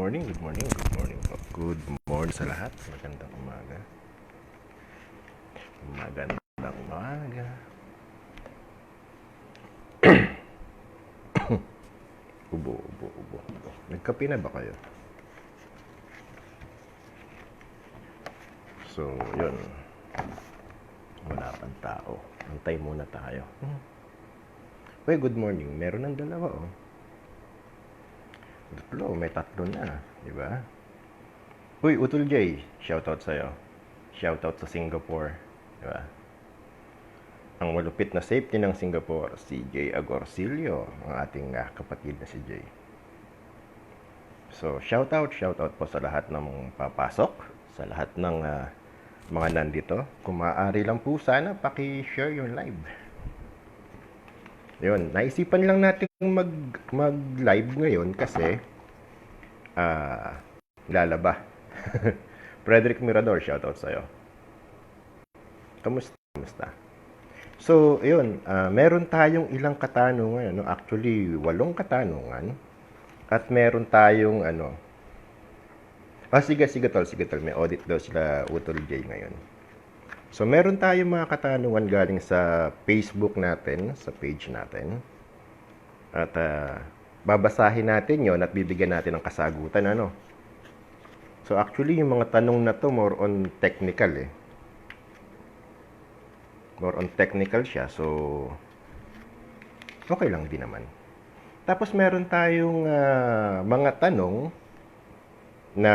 morning, good morning, good morning po. Good morning sa lahat. Magandang umaga. Magandang umaga. Ubo. Nagkape na ba kayo? So, yun. Wala pang tao. Antay muna tayo. Uy, good morning. Meron ng dalawa, oh. Tatlo, may tatlo na. Diba? Uy, Utol J. Shoutout sa'yo. Shoutout sa Singapore. Diba? Ang malupit na safety ng Singapore, si Jay Agorcillo, ang ating kapatid na si Jay. So, shoutout po sa lahat ng papasok, sa lahat ng mga nandito. Kung maaari lang po, sana paki-share yung live. Yun, naisipan lang natin mag-live ngayon kasi lalaba. Frederick Mirador, shoutout sa'yo. Kamusta? So, yun, meron tayong ilang katanungan, no? Actually, 8 katanungan. At meron tayong, sige tol, may audit daw sila Utol J ngayon. So, meron tayong mga katanungan galing sa Facebook natin, sa page natin. At babasahin natin yon at bibigyan natin ng kasagutan, So, actually, yung mga tanong na to more on technical, More on technical siya, so okay lang din naman. Tapos meron tayong mga tanong na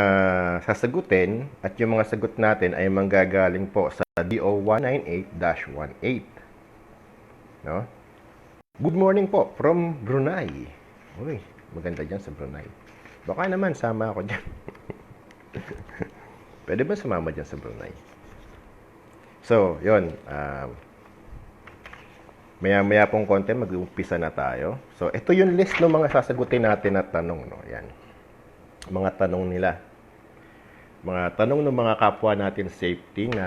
sasagutin at yung mga sagot natin ay manggagaling po sa DO198-18. No? Good morning po from Brunei. Uy, maganda dyan sa Brunei. Baka naman sama ako dyan. Pwede ba sumama dyan sa Brunei? So, yun. Maya-maya pong konti, mag-umpisa na tayo. So, ito yung list ng mga sasagutin natin na tanong, no? Yan. Mga tanong nila. Mga tanong ng mga kapwa natin safety na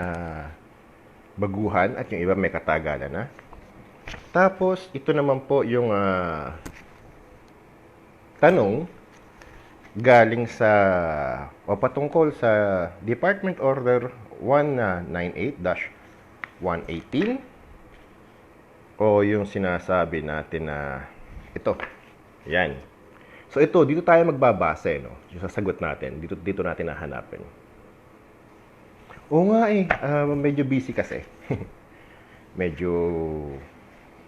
baguhan at yung iba may katagalan, na. Tapos, ito naman po yung tanong galing sa patungkol sa Department Order 198-118 o yung sinasabi natin na ito. Yan. So ito, dito tayo magbabase, no? Yung sasagot natin, dito natin hahanapin. Oo nga medyo busy kasi. Medyo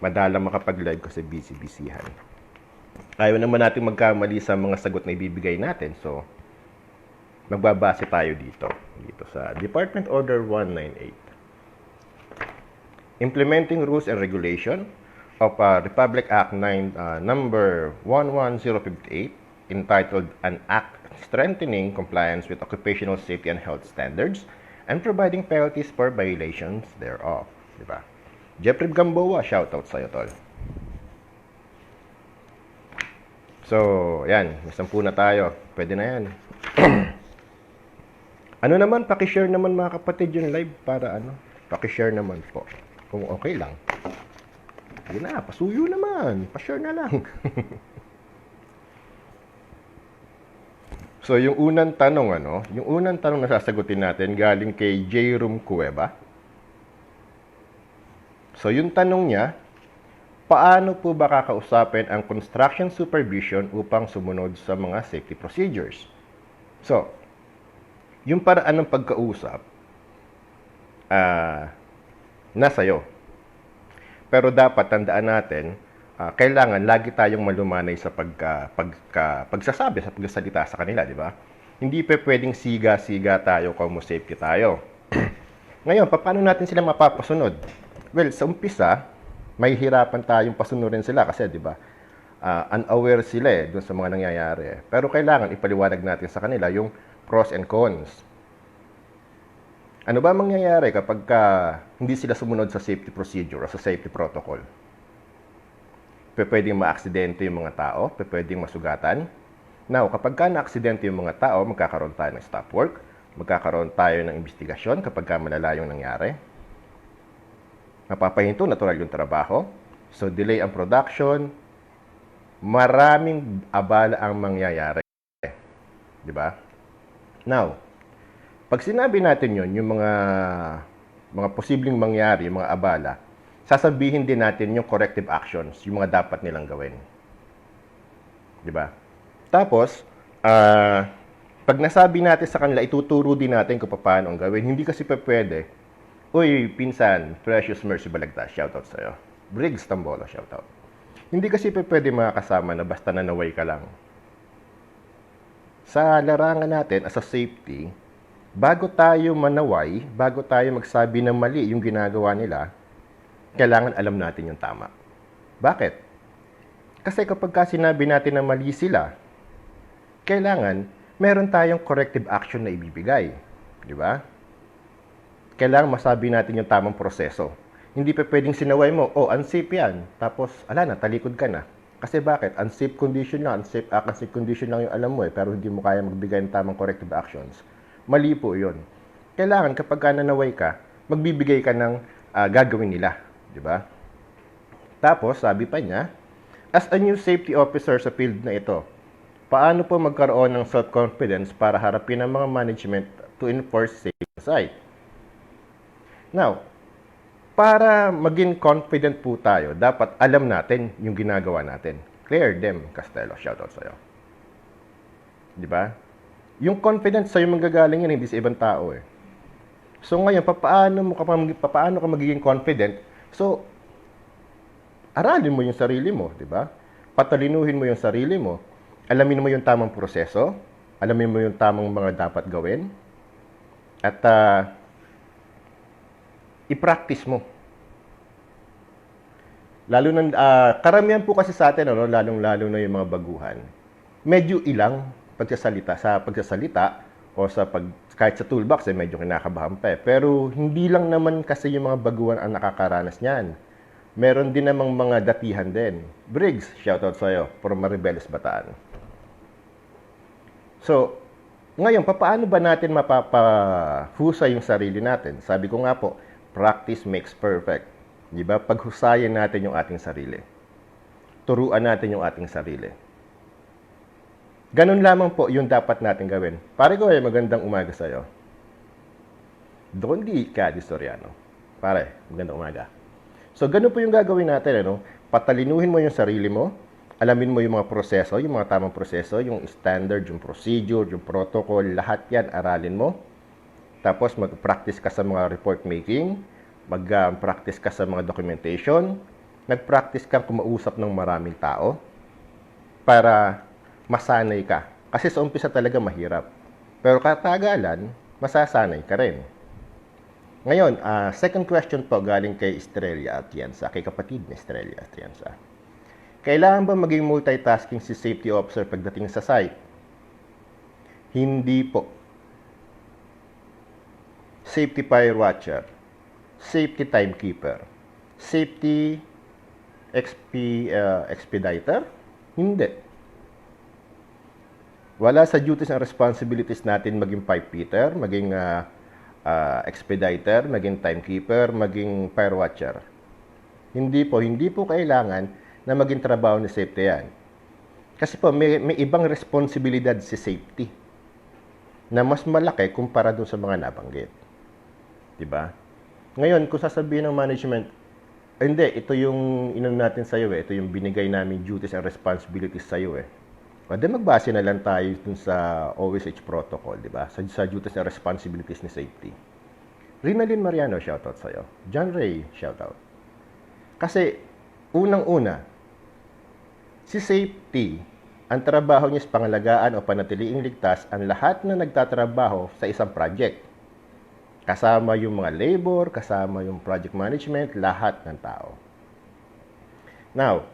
madalang makapag-live kasi busy-busyhan. Ayaw naman natin magkamali sa mga sagot na ibibigay natin. So, magbabase tayo dito sa Department Order 198. Implementing rules and regulation of Republic Act number 11058 entitled An Act Strengthening Compliance with Occupational Safety and Health Standards and Providing Penalties for Violations thereof. Diba? Jeffrey Gamboa, shoutout sa'yo, tol. So, yan. May 10 na tayo. Pwede na yan. Ano naman, pakishare naman mga kapatid yung live para pakishare naman po. Kung okay lang. Sige na, pasuyo naman. Pashare na lang. So, yung unang tanong, yung unang tanong na sasagutin natin galing kay J-Room Cueva. So, yung tanong niya, paano po ba kakausapin ang construction supervision upang sumunod sa mga safety procedures? So, yung paraan ng pagkausap, nasa iyo. Pero dapat tandaan natin, kailangan lagi tayong malumanay sa pagsasabi, sa pagsasalita sa kanila, di ba? Hindi pa pwedeng siga-siga tayo kung safety tayo. Ngayon, paano natin sila mapapasunod? Well, sa umpisa, may hirapan tayong pasunurin sila kasi, di ba, unaware sila dun sa mga nangyayari. Pero kailangan ipaliwanag natin sa kanila yung pros and cons. Ano ba mangyayari kapag hindi sila sumunod sa safety procedure o sa safety protocol? Pwedeng ma-aksidente yung mga tao, pwedeng masugatan. Now, kapag na-aksidente yung mga tao, magkakaroon tayo ng stop work, magkakaroon tayo ng investigasyon kapag malala yung nangyari. Mapapahinto, natural yung trabaho. So, delay ang production. Maraming abala ang mangyayari. Di ba? Now, pag sinabi natin yon, yung mga posibleng mangyari, yung mga abala, sasabihin din natin yung corrective actions, yung mga dapat nilang gawin. Di ba? Tapos, pag nasabi natin sa kanila, ituturo din natin kung paano ang gawin. Hindi kasi pwede, uy, pinsan, Precious Mercy Balagtas, shoutout sa'yo. Briggs Tambolo, shoutout. Hindi kasi pwede mga kasama na basta nanaway ka lang. Sa larangan natin, as a safety, bago tayo manaway, bago tayo magsabi ng mali yung ginagawa nila, kailangan alam natin yung tama. Bakit? Kasi kapag sinabi natin na mali sila, kailangan meron tayong corrective action na ibibigay. Di ba? Kailangan masabi natin yung tamang proseso. Hindi pa pwedeng sinaway mo, oh, unsafe yan. Tapos, ala na, talikod ka na. Kasi bakit? Unsafe condition lang, unsafe condition lang yung alam mo pero hindi mo kaya magbigay ng tamang corrective actions. Mali po yun. Kailangan kapag nanaway ka, magbibigay ka ng gagawin nila. Di ba? Tapos, sabi pa niya, as a new safety officer sa field na ito, paano po magkaroon ng self-confidence para harapin ang mga management to enforce safety site? Now, para maging confident po tayo, dapat alam natin yung ginagawa natin. Claire Dem Castello, shoutout sa'yo. Di ba? Yung confidence sa'yo manggagaling yan, hindi sa ibang tao eh. So ngayon, paano ka magiging confident? So, aralin mo yung sarili mo, di ba? Patalinuhin mo yung sarili mo. Alamin mo yung tamang proseso. Alamin mo yung tamang mga dapat gawin. At i-practice mo. Lalo na, karamihan po kasi sa atin, lalong-lalo na yung mga baguhan, medyo ilang pagsasalita o kahit sa toolbox, medyo kinakabahan pa eh. Pero hindi lang naman kasi yung mga baguhan ang nakakaranas niyan. Meron din namang mga datihan din. Briggs, shoutout sa'yo, from Maribeles, Bataan. So, ngayon, paano ba natin mapapahusay yung sarili natin? Sabi ko nga po, practice makes perfect. Di ba? Paghusayan natin yung ating sarili. Turuan natin yung ating sarili. Ganun lamang po yung dapat natin gawin. Pare ko, magandang umaga sa'yo. Doon di ka, Soriano. Pare, magandang umaga. So, ganun po yung gagawin natin. Patalinuhin mo yung sarili mo. Alamin mo yung mga proseso, yung mga tamang proseso, yung standard, yung procedure, yung protocol, lahat yan, aralin mo. Tapos mag-practice ka sa mga report making, mag-practice ka sa mga documentation, nag-practice kang kumausap ng maraming tao para masanay ka. Kasi sa umpisa talaga mahirap. Pero katagalan, masasanay ka rin. Ngayon, second question po galing kay Estrella Atienza, kay kapatid ni Estrella Atienza. Kailangan ba maging multitasking si safety officer pagdating sa site? Hindi po. Safety fire watcher, safety timekeeper, safety expediter? Hindi. Wala sa duties and responsibilities natin maging pipefitter, maging expediter, maging timekeeper, maging fire watcher. Hindi po kailangan na maging trabaho ni safety yan. Kasi po, may ibang responsibilidad si safety na mas malaki kumpara doon sa mga nabanggit. Diba? Ngayon, kung sasabihin ng management, hindi, ito yung natin sa'yo eh. Ito yung binigay namin duties and responsibilities sa'yo eh. Pwede magbase na lang tayo dun sa OSH protocol, diba? Sa duties and responsibilities ni safety. Rinalyn Mariano, shoutout sa'yo. John Ray, shoutout. Kasi, unang-una, si safety, ang trabaho niya sa pangalagaan o panatiliing ligtas ang lahat na nagtatrabaho sa isang project. Kasama yung mga labor, kasama yung project management, lahat ng tao. Now,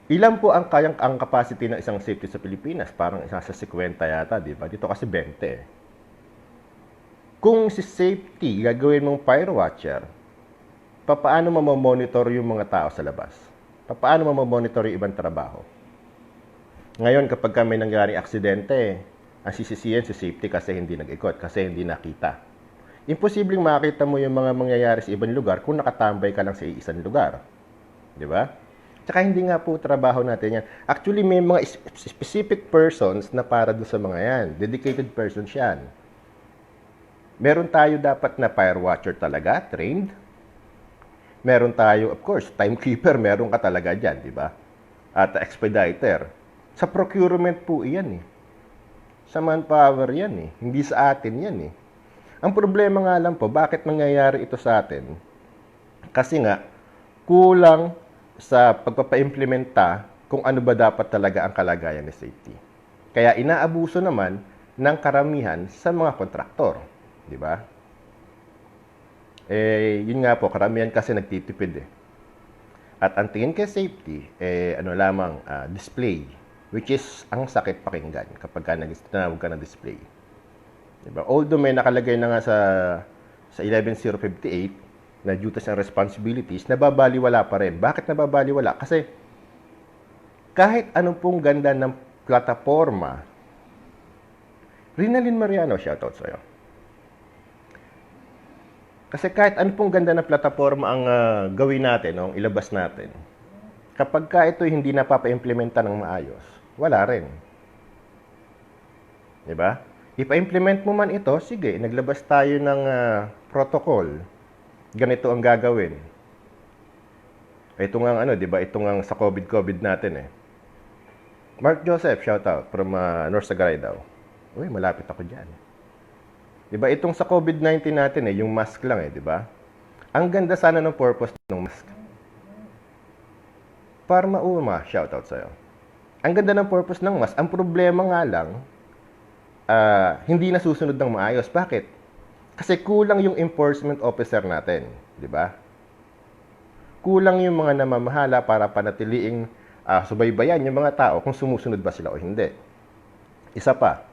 ilan po ang capacity ng isang safety sa Pilipinas? Parang isa sa 50 yata, di ba? Dito kasi 20. Kung si safety gagawin mong fire watcher, paano mamamonitor yung mga tao sa labas? Paano mamamonitor yung ibang trabaho? Ngayon, kapag may nangyaring aksidente, ang sisisiyan si safety kasi hindi nag-ikot, kasi hindi nakita. Imposibleng makita mo yung mga mangyayari sa ibang lugar kung nakatambay ka lang sa isang lugar. Di ba? Tsaka hindi nga po trabaho natin yan. Actually, may mga specific persons na para doon sa mga yan. Dedicated persons yan. Meron tayo dapat na fire watcher talaga, trained. Meron tayo, of course, timekeeper, meron ka talaga dyan, di ba? At expediter. Sa procurement po yan eh. Sa manpower yan eh. Hindi sa atin yan eh. Ang problema nga lang po, bakit nangyayari ito sa atin? Kasi nga, kulang sa pagpapa-implementa kung ano ba dapat talaga ang kalagayan ng safety. Kaya inaabuso naman ng karamihan sa mga kontraktor. Di ba? Yun nga po, karamihan kasi nagtitipid eh. At ang tingin kay safety, display. Which is, ang sakit pakinggan kapag tinawag ka ng display. Diba? Although may nakalagay na nga sa 11058 na duties and responsibilities, nababaliwala pa rin. Bakit nababaliwala? Kasi kahit anong pong ganda ng plataforma, Rinalyn Mariano, shoutout sa'yo. Kasi kahit anong pong ganda ng plataforma ang gawin natin, o ilabas natin, kapag ka ito hindi napapa-implementa ng maayos, wala rin. Diba? Ipa-implement mo man ito, sige, naglabas tayo ng protocol. Ganito ang gagawin. Ito nga diba? Ito nga sa COVID natin eh. Mark Joseph, shout out from North Sagaray daw. Uy, malapit ako diyan. Diba? Itong sa COVID-19 natin eh, yung mask lang eh, diba? Ang ganda sana ng purpose ng mask. Parma Uma, shout out sa'yo. Ang ganda ng purpose ng mask. Ang problema nga lang, hindi nasusunod ng maayos. Bakit? Kasi kulang yung enforcement officer natin, di ba? Kulang yung mga namamahala para panatiliing subaybayan yung mga tao kung sumusunod ba sila o hindi. Isa pa,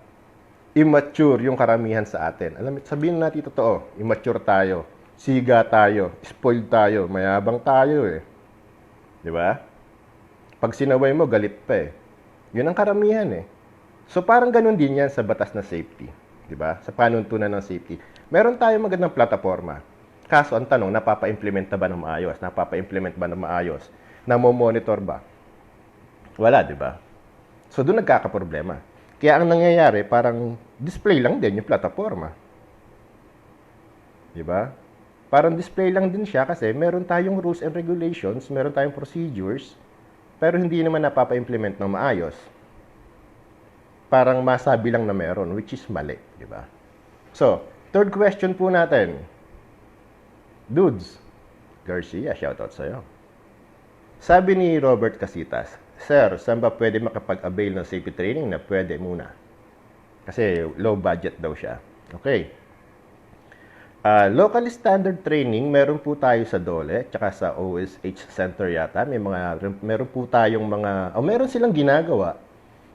immature yung karamihan sa atin. Sabihin natin totoo, immature tayo, siga tayo, spoiled tayo, mayabang tayo eh. Di ba? Pag sinaway mo, galit pa eh. Yun ang karamihan eh. So parang ganun din yan sa batas na safety. Di ba? Sa panuntunan ng safety. Meron tayong magandang plataforma. Kaso ang tanong, napapa-implement ba ng maayos? Napapa-implement ba ng maayos? Namo-monitor ba? Wala, di ba? So doon nagkakaproblema. Kaya ang nangyayari, parang display lang din yung plataforma. Di ba? Parang display lang din siya kasi meron tayong rules and regulations, meron tayong procedures, pero hindi naman napapa-implement ng maayos. Parang masabi lang na meron, which is mali, di ba? So, third question po natin. Dudes, Garcia, shoutout sa'yo. Sabi ni Robert Casitas, Sir, saan ba pwede makapag-avail ng safety training na pwede muna? Kasi low budget daw siya. Okay. Local standard training, meron po tayo sa DOLE, tsaka sa OSH Center yata. Meron po tayong meron silang ginagawa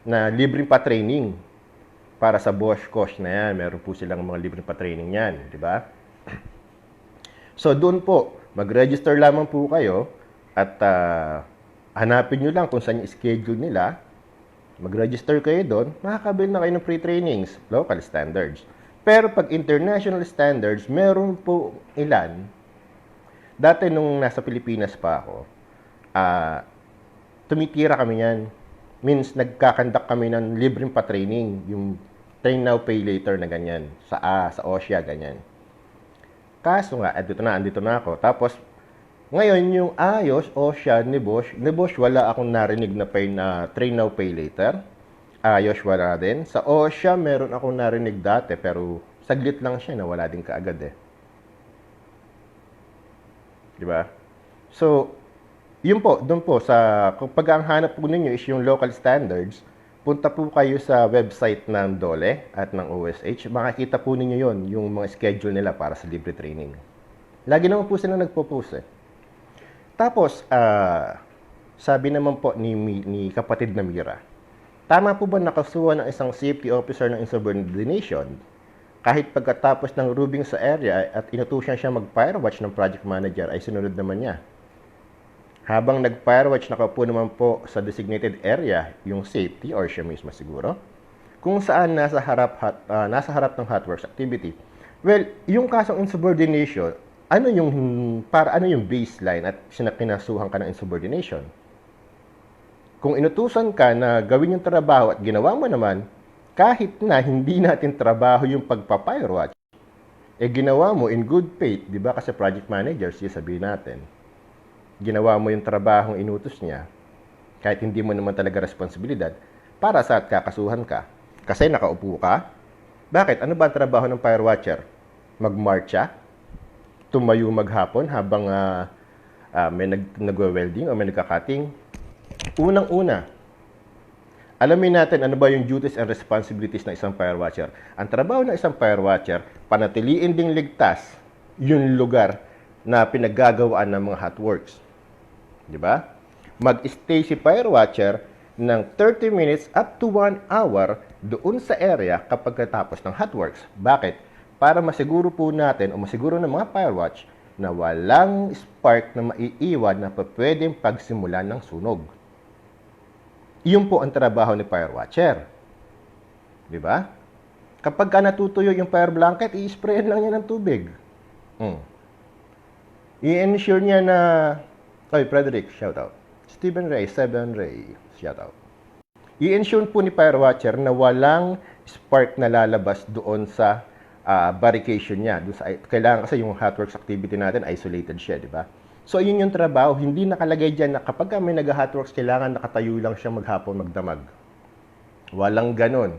na libreng pa-training para sa Bosch course na yan. Meron po silang mga libreng pa-training yan, di ba? So, doon po, mag-register lamang po kayo at hanapin nyo lang kung saan yung schedule nila. Mag-register kayo doon, makakabil na kayo ng pre-trainings, local standards. Pero pag international standards, meron po ilan. Dati nung nasa Pilipinas pa ako, tumitira kami yan. Means, nagkakandak kami ng libreng pa-training, yung train now, pay later na ganyan. Sa OSHA, ganyan. Kaso nga, andito na ako. Tapos, ngayon, yung ayos, OSHA, ni Bosch, wala akong narinig na train now, pay later. Ayos, wala din. Sa OSHA, meron akong narinig dati, pero saglit lang siya, nawala din kaagad eh. Diba? So, yun po, doon po, kapag ang hanap po ninyo is yung local standards, punta po kayo sa website ng DOLE at ng OSH. Makikita po ninyo yon, yung mga schedule nila para sa libre training. Lagi naman po sila nagpo-post eh. Tapos, sabi naman po ni kapatid na Mira, tama po ba nakasuhan ng isang safety officer ng insubordination kahit pagkatapos ng rubing sa area at inutusan siya mag-firewatch ng project manager ay sinunod naman niya? Habang nag-firewatch, nakaupo naman po sa designated area yung safety or siya mismo siguro, kung saan nasa harap ng hotworks activity. Well, yung kasong insubordination, ano yung baseline at kinasuhan ka ng insubordination? Kung inutusan ka na gawin yung trabaho at ginawa mo naman, kahit na hindi natin trabaho yung pagpa-firewatch, ginawa mo in good faith, di ba? Kasi project manager, sabihin natin, ginawa mo yung trabahong inutos niya, kahit hindi mo naman talaga responsibilidad, para sa at kakasuhan ka. Kasi nakaupo ka. Bakit? Ano ba ang trabaho ng firewatcher? Magmarcha? Tumayo maghapon habang may nagwe-welding o may nagka-cutting? Unang-una, alamin natin ano ba yung duties and responsibilities ng isang firewatcher. Ang trabaho ng isang firewatcher, panatiliin ding ligtas yung lugar na pinaggagawaan ng mga hotworks. Di ba? Mag-stay si firewatcher ng 30 minutes up to 1 hour doon sa area kapag natapos ng hotworks. Bakit? Para masiguro po natin o masiguro ng mga firewatch na walang spark na maiiwan na pwedeng pagsimulan ng sunog. Iyon po ang trabaho ni firewatcher. Di ba? Kapag ka natutuyo yung fire blanket, i-sprayan lang niya ng tubig. I-ensure niya na... Oy, Frederick, shout out. Stephen Ray, shout out. I-ensure po ni firewatcher na walang spark na lalabas doon sa barricade niya. Kailangan kasi yung hotworks activity natin, isolated siya, di ba? So, yun yung trabaho. Hindi nakalagay dyan na kapag may nag-hotworks, kailangan nakatayo lang siya maghapon magdamag. Walang ganon.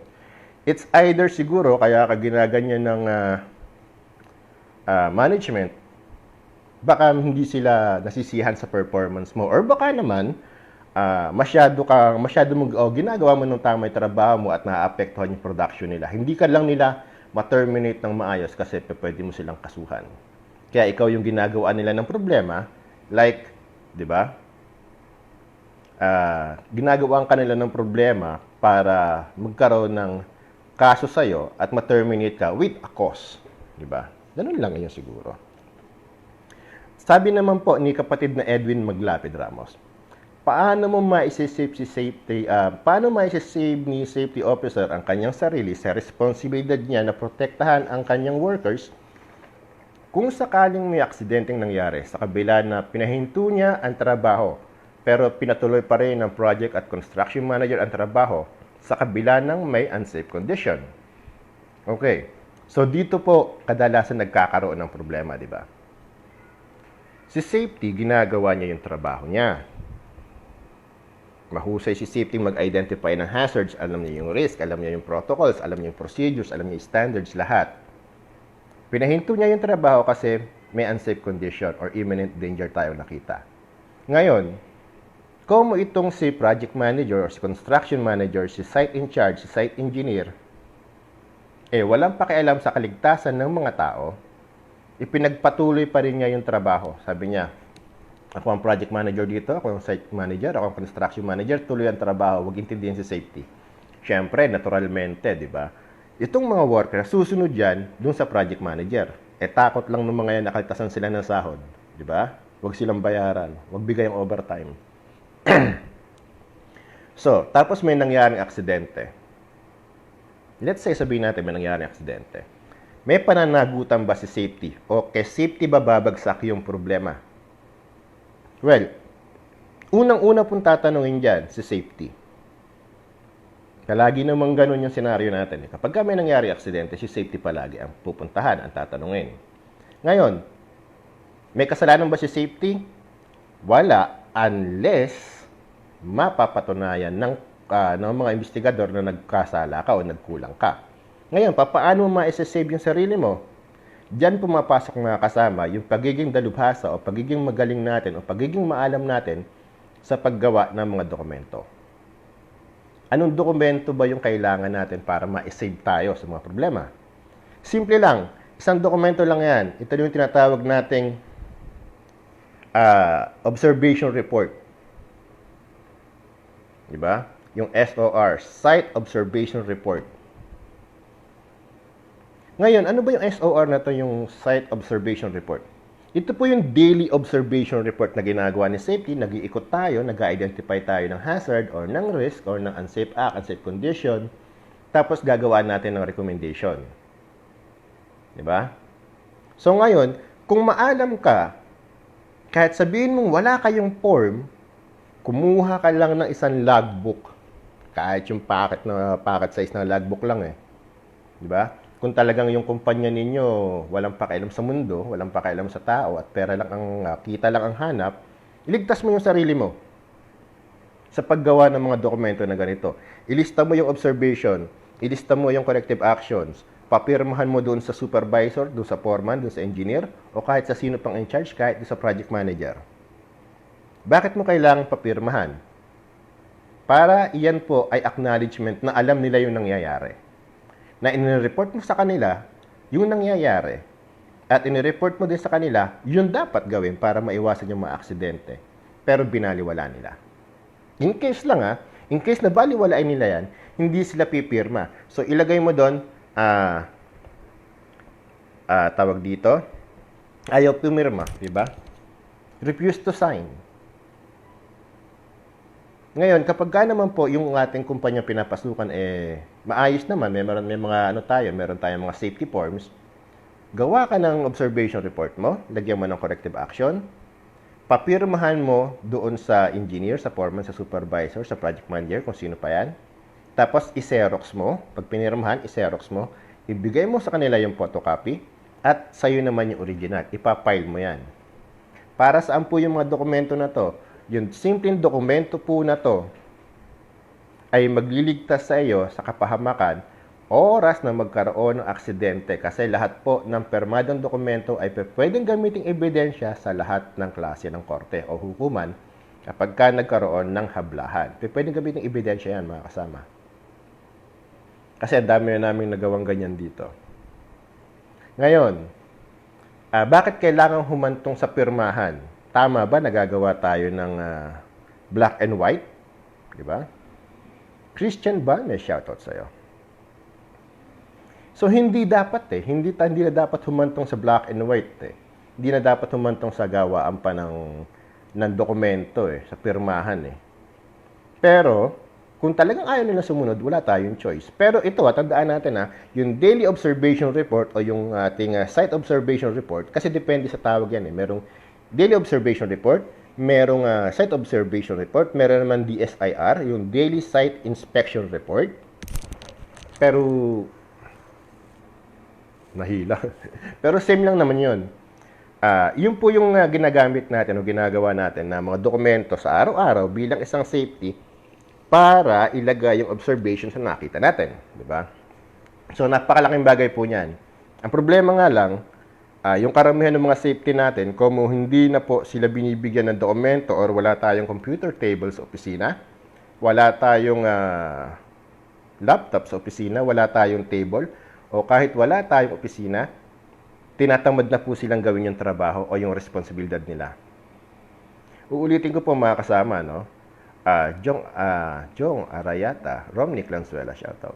It's either siguro, kaya ka ginaganyan ng management, baka hindi sila nasisihan sa performance mo. Or baka naman, masyado mong ginagawa mo ng tamay trabaho mo at naaapektuhan yung production nila. Hindi ka lang nila ma-terminate ng maayos kasi pwede mo silang kasuhan. Kaya ikaw yung ginagawa nila ng problema, like, di ba? Ginagawaan ka nila ng problema para magkaroon ng kaso sa'yo at ma-terminate ka with a cause. Di ba? Ganun lang yun siguro. Sabi naman po ni kapatid na Edwin Maglapid Ramos, paano ma-save ni safety officer ang kanyang sarili sa responsibilidad niya na protektahan ang kanyang workers kung sakaling may aksidenteng nangyari sa kabila na pinahinto niya ang trabaho pero pinatuloy pa rin ng project at construction manager ang trabaho sa kabila ng may unsafe condition? Okay. So dito po kadalasan nagkakaroon ng problema, di ba? Si safety, ginagawa niya yung trabaho niya. Mahusay si safety mag-identify ng hazards, alam niya yung risk, alam niya yung protocols, alam niya yung procedures, alam niya yung standards, lahat. Pinahinto niya yung trabaho kasi may unsafe condition or imminent danger tayo nakita. Ngayon, kung itong si project manager or si construction manager, si site in charge, si site engineer, walang pakialam sa kaligtasan ng mga tao, ipinagpatuloy pa rin niya yung trabaho. Sabi niya, ako ang project manager dito, ako ang site manager, ako ang construction manager, tuloy ang trabaho, huwag intindihin si safety. Siyempre, naturalmente, di ba? Itong mga worker, susunod yan dun sa project manager. Takot lang ng mga yan, nakaltasan sila ng sahod. Di ba? Huwag silang bayaran. Huwag bigay ang overtime. So, tapos may nangyaring aksidente. Let's say, sabihin natin may nangyaring aksidente. May pananagutan ba si safety? O kay safety ba babagsak yung problema? Well, unang-una pong tatanungin dyan si safety. Palagi namang ganun yung senaryo natin. Kapag may nangyari aksidente, si safety palagi ang pupuntahan, ang tatanungin. Ngayon, may kasalanan ba si safety? Wala, unless mapapatunayan ng mga investigador na nagkasala ka o nagkulang ka. Ngayon, paano mo ma-save yung sarili mo? Diyan pumapasok na kasama yung pagiging dalubhasa o pagiging magaling natin o pagiging maalam natin sa paggawa ng mga dokumento. Anong dokumento ba yung kailangan natin para ma-save tayo sa mga problema? Simple lang. Isang dokumento lang yan. Ito yung tinatawag nating observation report. Diba? Yung SOR, Site Observation Report. Ngayon, ano ba yung SOR na to, yung Site Observation Report? Ito po yung daily observation report na ginagawa ni safety. Nag-iikot tayo, nag-identify tayo ng hazard or ng risk or ng unsafe act, unsafe condition. Tapos gagawa natin ng recommendation. Diba? So ngayon, kung maalam ka, kahit sabihin mong wala kayong form, Kumuha ka lang ng isang logbook, kahit yung packet size ng logbook lang eh. Di ba? Kung talagang yung kumpanya ninyo walang pakialam sa mundo, walang pakialam sa tao at pera lang ang kita lang ang hanap, iligtas mo yung sarili mo sa paggawa ng mga dokumento na ganito. Ilista mo yung observation, ilista mo yung corrective actions, papirmahan mo doon sa supervisor, doon sa foreman, doon sa engineer, o kahit sa sino pang in charge, kahit doon sa project manager. Bakit mo kailangang papirmahan? Para iyan po ay acknowledgement na alam nila yung nangyayari. Na inireport mo sa kanila yung nangyayari at inireport mo din sa kanila yung dapat gawin para maiwasan yung mga aksidente. Pero binaliwala nila. In case lang in case na baliwalain nila yan, hindi sila pipirma. So ilagay mo doon, tawag dito, ayaw pumirma, di ba? Refuse to sign. Ngayon, kapag naman po yung ating kumpanya pinapasukan, maayos naman, may mga meron tayong mga safety forms, gawa ka ng observation report mo, lagyan mo ng corrective action, papirmahan mo doon sa engineer, sa foreman, sa supervisor, sa project manager, kung sino pa yan. Tapos, i-xerox mo. Pag pinirmahan, i-xerox mo. Ibigay mo sa kanila yung photocopy at sa'yo naman yung original. Ipapile mo yan. Para saan po yung mga dokumento na to? Yung simpleng dokumento po na to ay magliligtas sa iyo sa kapahamakan oras na magkaroon ng aksidente kasi lahat po ng permadong dokumento ay pwedeng gamiting ebidensya sa lahat ng klase ng korte o hukuman kapag ka nagkaroon ng hablahan. Pwedeng gamiting ebidensya yan, mga kasama. Kasi ang dami na namin nagawang ganyan dito. Ngayon, bakit kailangan humantong sa pirmahan? Tama ba nagagawa tayo ng black and white? Di ba? Christian ba? May shoutout sa'yo. So, hindi dapat Hindi na dapat humantong sa black and white Hindi na dapat humantong sa gawaan pa ng dokumento sa pirmahan Pero, kung talagang ayaw nila sumunod, wala tayong choice. Pero ito, tandaan natin yung daily observation report o yung ating site observation report, kasi depende sa tawag yan Merong daily observation report, merong site observation report, meron naman DSIR, yung daily site inspection report. Pero nahila. Pero same lang naman 'yon. Yun po yung ginagamit natin o ginagawa natin na mga dokumento sa araw-araw bilang isang safety para ilagay yung observation sa nakita natin, di ba? So napakalaking bagay po niyan. Ang problema nga lang, yung karamihan ng mga safety natin, kung hindi na po sila binibigyan ng dokumento or wala tayong computer table sa opisina, wala tayong laptop sa opisina, wala tayong table, o kahit wala tayong opisina, tinatamad na po silang gawin yung trabaho o yung responsibilidad nila. Uulitin ko po mga kasama, no? Jong Arayata, Romnick Lanzuela, shoutout.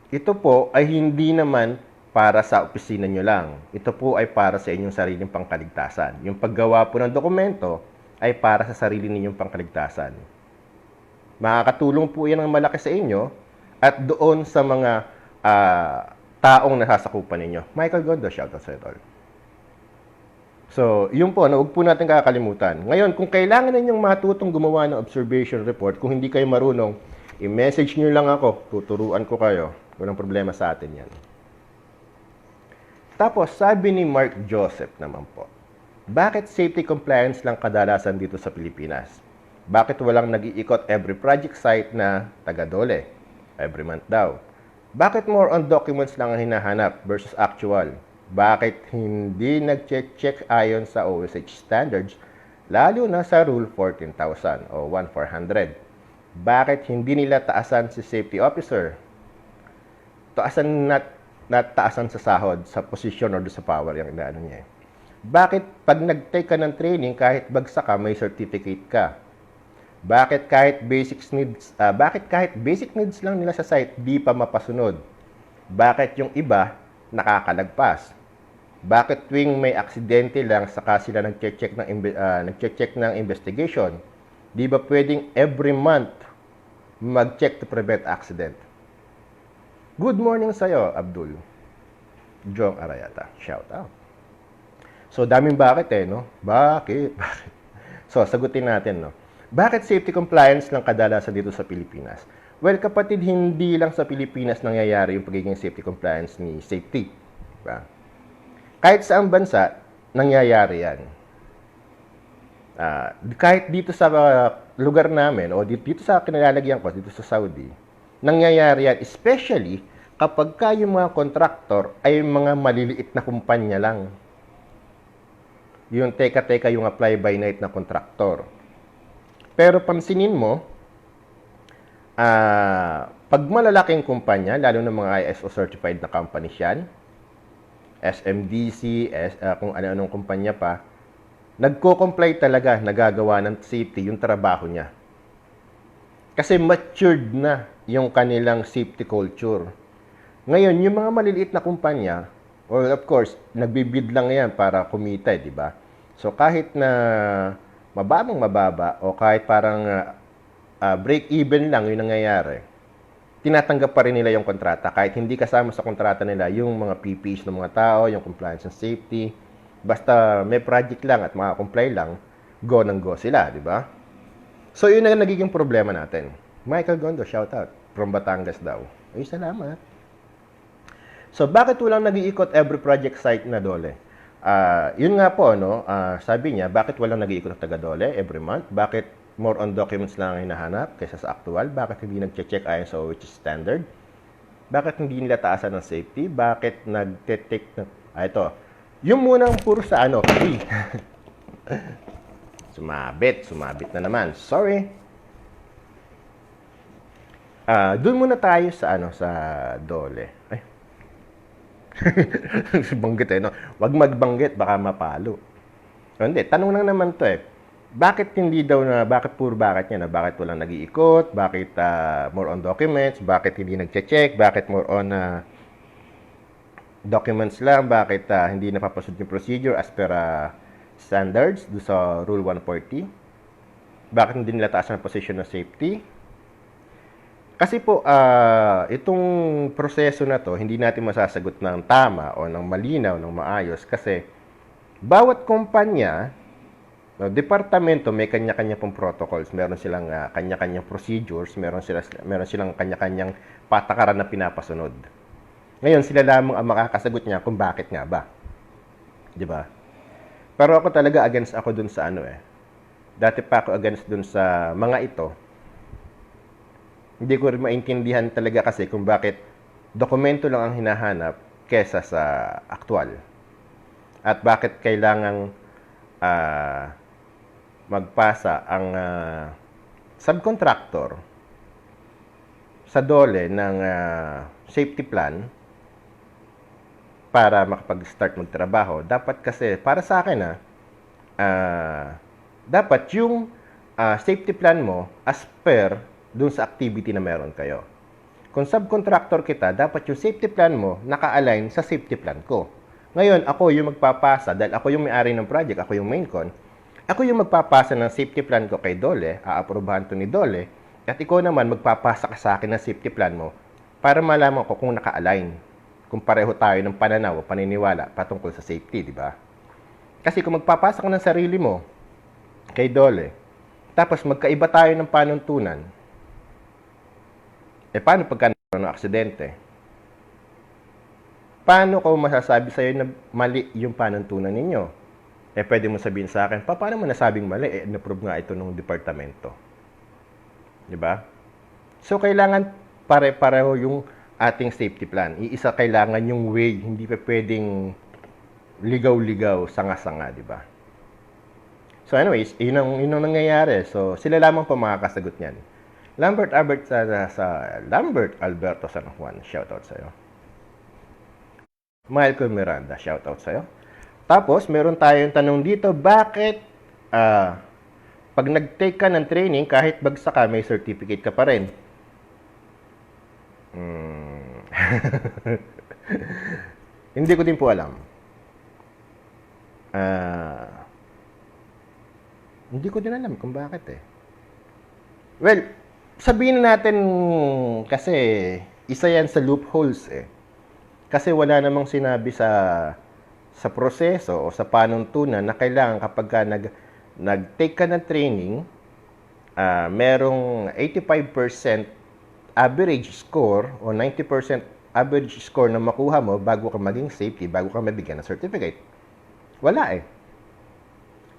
Ito po ay hindi naman para sa opisina nyo lang. Ito po ay para sa inyong sariling pangkaligtasan. Yung paggawa po ng dokumento ay para sa sarili ninyong pangkaligtasan. Makakatulong po yan ng malaki sa inyo at doon sa mga taong nasasakupan ninyo. Michael Gondo, shoutout sa ito. So, yun po, huwag po natin kakalimutan. Ngayon, kung kailangan ninyong matutong gumawa ng observation report, kung hindi kayo marunong, i-message nyo lang ako, tuturuan ko kayo. Walang problema sa atin yan. Tapos, sabi ni Mark Joseph naman po, bakit safety compliance lang kadalasan dito sa Pilipinas? Bakit walang nag-iikot every project site na taga-dole? Every month daw. Bakit more on documents lang ang hinahanap versus actual? Bakit hindi nag-check ayon sa OSH standards, lalo na sa Rule 14,000 o 1,400? Bakit hindi nila taasan si safety officer? Taasan sa sahod, sa posisyon or sa power yung inaano niya. Bakit pag nag-take ka ng training, kahit bagsak ka, may certificate ka? Bakit kahit basic needs lang nila sa site, di pa mapasunod? Bakit yung iba nakakalagpas? Bakit tuwing may aksidente lang saka sila nag-check ng investigation? Di ba pwedeng every month mag-check to prevent accident? Good morning sa'yo, Abdul. Jong Arayata. Shout out. So, daming bakit no? Bakit? So, sagutin natin, no? Bakit safety compliance lang kadalasan dito sa Pilipinas? Well, kapatid, hindi lang sa Pilipinas nangyayari yung pagiging safety compliance ni safety. Diba? Kahit saang bansa, nangyayari yan. Kahit dito sa lugar namin, o dito sa kinalalagyan ko, dito sa Saudi, nangyayari yan, especially kapag yung mga kontraktor ay mga maliliit na kumpanya lang. Yung teka-teka yung apply by night na kontraktor. Pero pansinin mo, pag malalaking kumpanya, lalo ng mga ISO certified na companies yan, SMDC, kung ano-anong kumpanya pa, nagko-comply talaga, nagagawa ng safety yung trabaho niya. Kasi matured na yung kanilang safety culture. Ngayon, yung mga maliliit na kumpanya, well, of course, nagbibid lang yan para kumita, di ba? So, kahit na mababa o kahit parang break-even lang yung nangyayari, tinatanggap pa rin nila yung kontrata. Kahit hindi kasama sa kontrata nila yung mga PPEs ng mga tao, yung compliance and safety. Basta may project lang at makakomply lang, go ng go sila, di ba? So, yun ang nagiging problema natin. Michael Gondo, shout out. From Batangas daw. Ay, salamat. So, bakit walang nag-iikot every project site na Dole? Yun nga po, no? Sabi niya, bakit walang nag-iikot na taga Dole every month? Bakit more on documents lang ang hinahanap kaysa sa actual? Bakit hindi nag-check ayon sa which is standard? Bakit hindi nila taasan ng safety? Bakit nag-take na... ito. Yung munang puro sa Sumabit na naman. Sorry. Doon muna tayo sa sa Dole. Ay. Banggit no. Wag magbanggit baka mapalo. Hindi, tanong lang naman 'to Bakit hindi daw bakit niya na bakit walang nag-iikot? Bakit more on documents? Bakit hindi nagche-check? Bakit more on documents lang? Bakit hindi napapasunod yung procedure as per standards do sa Rule 140? Bakit hindi nila taas ang position ng safety? Kasi po, itong proseso na to, hindi natin masasagot ng tama o ng malinaw, ng maayos kasi bawat kumpanya, departamento may kanya-kanya pong protocols, meron silang kanya-kanyang procedures, meron silang kanya-kanyang patakaran na pinapasunod. Ngayon, sila lamang ang makakasagot niya kung bakit nga ba. 'Di ba? Pero ako talaga against ako dun sa Dati pa ako against dun sa mga ito. Hindi ko rin maintindihan talaga kasi kung bakit dokumento lang ang hinahanap kesa sa aktual. At bakit kailangang magpasa ang subcontractor sa Dole ng safety plan para makapag-start magtrabaho. Dapat kasi, para sa akin dapat yung safety plan mo as per dun sa activity na meron kayo. Kung subcontractor kita, dapat yung safety plan mo naka-align sa safety plan ko. Ngayon, ako yung magpapasa, dahil ako yung may-ari ng project, ako yung main con, ako yung magpapasa ng safety plan ko kay Dole, aaprobahan to ni Dole, at ikaw naman magpapasa ka sa akin ng safety plan mo para malaman ko kung naka-align. Kung pareho tayo ng pananaw o paniniwala patungkol sa safety, di ba? Kasi kung magpapasa ka ng sarili mo kay Dole, tapos magkaiba tayo ng panuntunan, paano pagka ng aksidente? Paano ko masasabi sa'yo na mali yung panuntunan ninyo? Pwede mo sabihin sa akin, paano mo nasabing mali? Na-prove nga ito ng departamento. Di ba? So, kailangan pare-pareho yung ating safety plan. Iisa kailangan yung way, hindi pa pwedeng ligaw-ligaw, sanga-sanga, di ba? So anyways, yun ang nangyayari. So sila lamang po makakasagot niyan. Lambert Alberto San Juan, shoutout sa'yo. Michael Miranda, shoutout sa'yo. Tapos, meron tayong tanong dito, bakit pag nag-take ka ng training, kahit bagsak ka, may certificate ka pa rin? Hindi ko din po alam. Hindi ko din alam kung bakit Well, sabihin natin kasi isa yan sa loopholes Kasi wala namang sinabi sa proseso o sa panuntunan na kailangan kapag ka nag-take ka ng training, merong 85% average score o 90% average score na makuha mo bago ka maging safety, bago ka mabigyan ng certificate. Wala eh.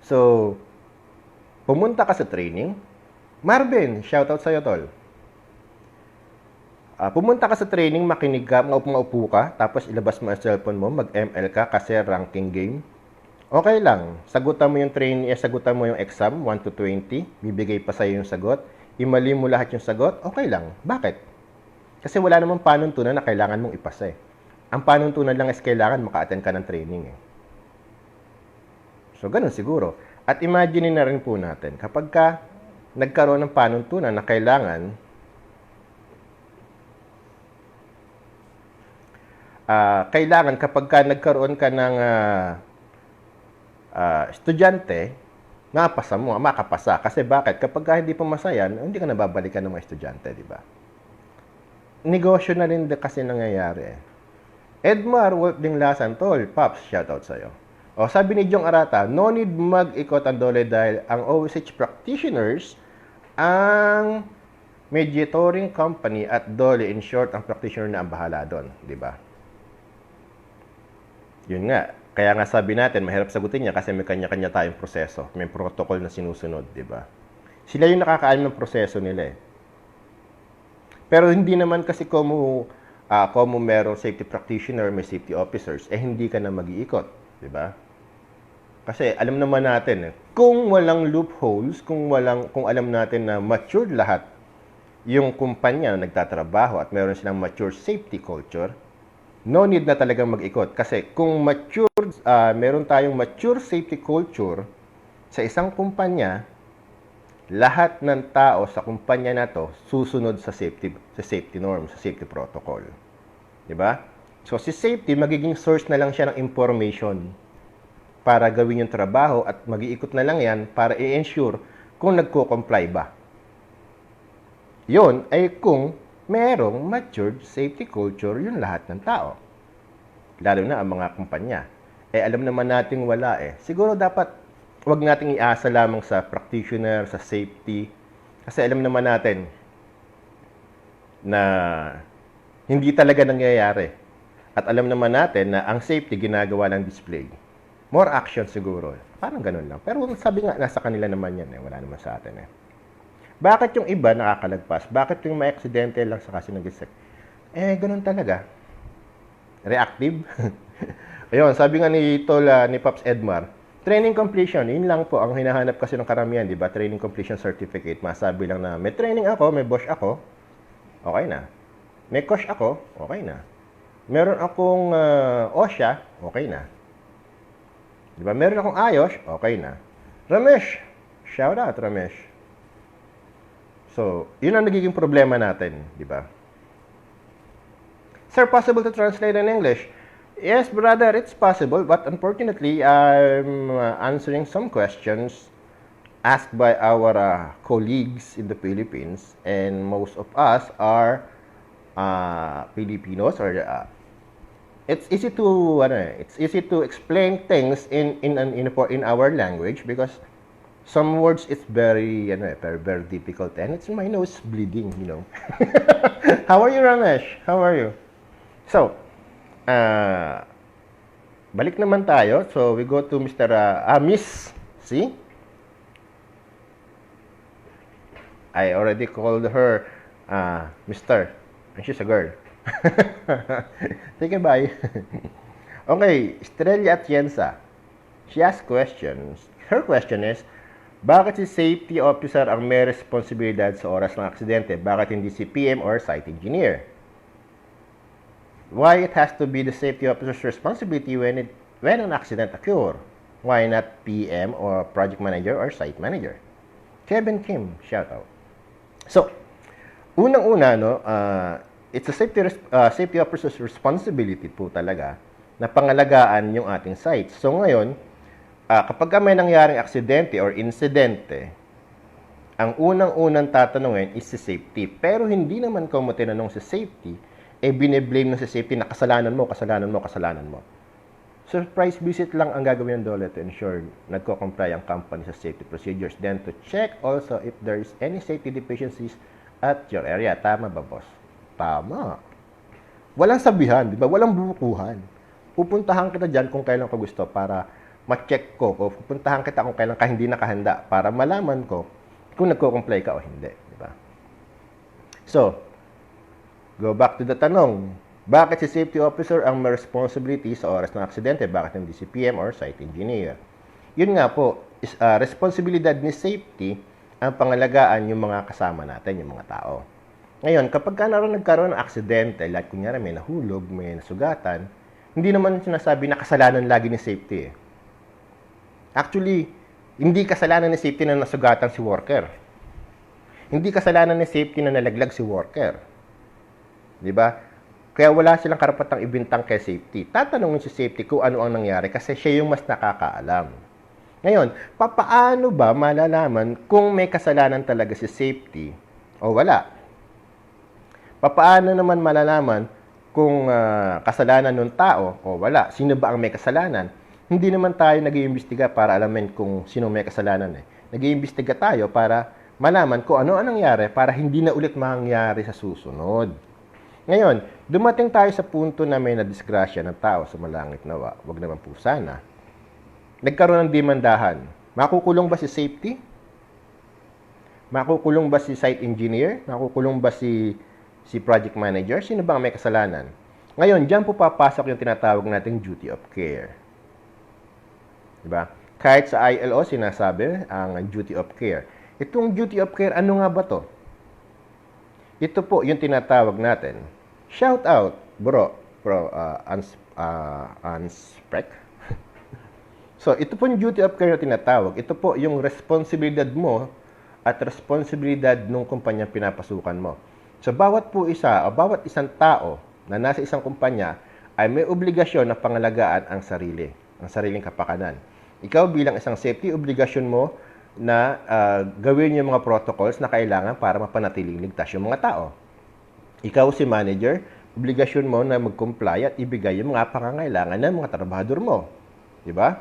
So, pumunta ka sa training. Marvin, shoutout sa'yo, tol. Pumunta ka sa training, makinig ka, maupo ka, tapos ilabas mo ang cellphone mo, mag-ML ka kasi ranking game. Okay lang. Sagutan mo yung training, sagutan mo yung exam, 1 to 20, bibigay pa sa'yo yung sagot. Imali mo lahat yung sagot, okay lang. Bakit? Kasi wala namang panuntunan na kailangan mong ipasa eh. Ang panuntunan lang is kailangan maka-attend ka ng training eh. So, ganun siguro. At imagine na rin po natin, kapag ka nagkaroon ng panuntunan na kailangan kapag ka nagkaroon ka ng estudyante, makapasa. Kasi bakit? Kapag ka hindi pumasa yan, hindi ka nababalikan ng mga estudyante, di ba? Negosyo na rin kasi nangyayari. Edmar, Wolf Ding Lasan, tol, Pops, shoutout sa'yo. O, sabi ni Jong Arata, no need mag-ikot ang Dole dahil ang OSH practitioners ang mediatoring company at Dole, in short, ang practitioner na ang bahala doon, di ba? Yun nga. Kaya nga sabi natin, mahirap sagutin niya kasi may kanya-kanya tayong proseso. May protocol na sinusunod, di ba? Sila yung nakakaalam ng proseso nila eh. Pero hindi naman kasi kung merong safety practitioner, may safety officers, hindi ka na mag-iikot, di ba? Kasi alam naman natin, kung walang loopholes, kung alam natin na matured lahat yung kumpanya na nagtatrabaho at meron silang mature safety culture, no need na talagang mag-ikot. Kasi kung meron tayong mature safety culture sa isang kumpanya, lahat ng tao sa kumpanya na to susunod sa safety norm, sa safety protocol. 'Di ba? So si safety magiging source na lang siya ng information para gawin yung trabaho at mag-iikot na lang 'yan para i-ensure kung nagko-comply ba. 'Yon ay kung merong matured safety culture yung lahat ng tao. Lalo na ang mga kumpanya. Alam naman nating wala eh. Siguro dapat wag nating iasa lamang sa practitioner, sa safety. Kasi alam naman natin na hindi talaga nangyayari. At alam naman natin na ang safety ginagawa ng display. More action siguro. Parang ganun lang. Pero sabi nga, nasa kanila naman yan eh. Wala naman sa atin eh. Bakit yung iba nakakalagpas? Bakit yung may aksidente lang sa kasi nag-isip? Ganun talaga. Reactive. Ayun, sabi nga ni ni Pops Edmar, training completion, yun lang po ang hinahanap kasi ng karamihan, di ba? Training completion certificate. Masabi lang na may training ako, may boss ako, okay na. May coach ako, okay na. Meron akong OSHA, okay na. Di ba? Meron akong ayos, okay na. Ramesh, shout out Ramesh. So, yun ang nagiging problema natin, di ba? Sir, possible to translate in English? Yes, brother, it's possible, but unfortunately, I'm answering some questions asked by our colleagues in the Philippines, and most of us are Filipinos, or it's easy to explain things in our language because some words it's very very difficult, and it's my nose bleeding, you know. How are you, Ramesh? How are you? So, balik naman tayo. So, we go to Mr. Miss. See? I already called her Mr. And she's a girl. Take a bye. Okay, Estrella Atienza. She asked questions. Her question is, bakit si safety officer ang may responsibilidad sa oras ng aksidente? Bakit hindi si PM or site engineer? Why it has to be the safety officer's responsibility when an accident occur? Why not PM or project manager or site manager? Kevin Kim, shout out. So, unang-una, it's a safety officer's responsibility po talaga na pangalagaan yung ating site. So ngayon, kapag may nangyaring aksidente or insidente, ang unang-unang tatanungin is si safety. Pero hindi naman ko mo tinanong si safety, bine-blame ng si safety na kasalanan mo. Surprise visit lang ang gagawin ng DOLE to ensure nagko-comply ang company sa safety procedures. Then to check also if there is any safety deficiencies at your area. Tama ba, boss? Tama. Walang sabihan, di ba? Walang bubukuhan. Pupuntahan kita dyan kung kailan ko gusto para ma-check ko. O pupuntahan kita kung kailan ka hindi nakahanda para malaman ko kung nagko-comply ka o hindi. Di ba? So, go back to the tanong. Bakit si safety officer ang may responsibility sa oras ng aksidente? Bakit hindi si PM or site engineer? Yun nga po, responsibilidad ni safety ang pangalagaan yung mga kasama natin, yung mga tao. Ngayon, kapag nagkaroon ng aksidente, like kunyari may nahulog, may nasugatan, hindi naman sinasabi na kasalanan lagi ni safety. Actually, hindi kasalanan ni safety na nasugatan si worker. Hindi kasalanan ni safety na nalaglag si worker. Di ba? Kaya wala silang karapatang ibintang kay safety. Tatanungin si safety kung ano ang nangyari kasi siya yung mas nakakaalam. Ngayon, papaano ba malalaman kung may kasalanan talaga si safety o wala? Papaano naman malalaman kung kasalanan ng tao o wala? Sino ba ang may kasalanan? Hindi naman tayo nag-iimbestiga para alamin kung sino may kasalanan. Nag-iimbestiga tayo para malaman kung ano ang nangyari para hindi na ulit mangyari sa susunod. Ngayon, dumating tayo sa punto na may nadisgrasya ng tao sa malangit nawa. Wag naman po sana. Nagkaroon ng demandahan. Makukulong ba si safety? Makukulong ba si site engineer? Makukulong ba si project manager? Sino ba ang may kasalanan? Ngayon, diyan po papasok yung tinatawag nating duty of care. Diba? Kahit sa ILO, sinasabi ang duty of care. Itong duty of care, ano nga ba to? Ito po yung tinatawag natin. Shout out, unspec. So, ito po yung duty of care na tinatawag. Ito po yung responsibilidad mo at responsibilidad ng kumpanya pinapasukan mo. So, bawat isang tao na nasa isang kumpanya ay may obligasyon na pangalagaan ang sariling kapakanan. Ikaw bilang isang safety, obligasyon mo na gawin yung mga protocols na kailangan para mapanatiling ligtas yung mga tao. Ikaw si manager, obligasyon mo na mag-comply at ibigay yung mga pangangailangan ng mga trabahador mo. Di ba?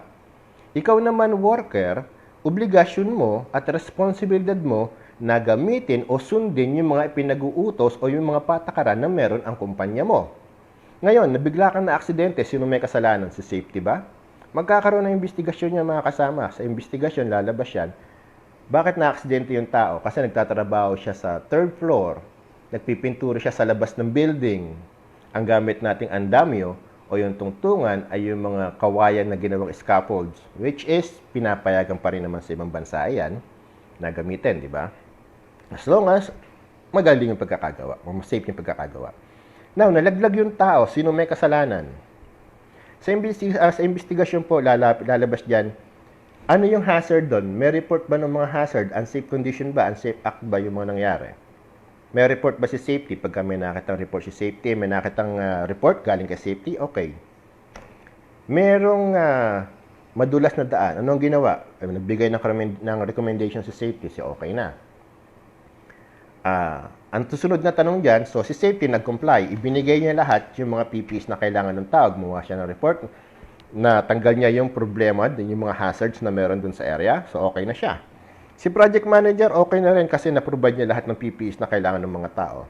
Ikaw naman worker, obligasyon mo at responsibilidad mo na gamitin o sundin yung mga pinag-uutos o yung mga patakaran na meron ang kumpanya mo. Ngayon, nabigla kang na aksidente, sino may kasalanan? Si safety ba? Magkakaroon ng investigasyon yung mga kasama. Sa investigasyon, lalabas yan. Bakit na-aksidente yung tao? Kasi nagtatrabaho siya sa third floor. Nagpipinturo siya sa labas ng building. Ang gamit nating andamyo o yung tungtungan ay yung mga kawayan na ginawang scaffolds, which is pinapayagan pa rin naman sa ibang bansa yan na gamitin, di ba? As long as magaling yung pagkakagawa, safe yung pagkakagawa. Now, nalaglag yung tao, sino may kasalanan? Sa investigasyon po, lalabas dyan, ano yung hazard doon? May report ba ng mga hazard? Unsafe condition ba? Unsafe act ba yung mga nangyari? May report ba si safety? Pagka may nakitang report si safety, may nakitang report galing kay safety, okay. Merong madulas na daan. Ano ang ginawa? Nagbigay ng recommendation si safety, okay na. Ang susunod na tanong dyan, so si safety nag-comply. Ibinigay niya lahat yung mga PPEs na kailangan ng tao. Gumawa siya ng report na tanggal niya yung problema, yung mga hazards na meron dun sa area. So okay na siya. Si project manager, okay na rin kasi na-provide niya lahat ng PPEs na kailangan ng mga tao.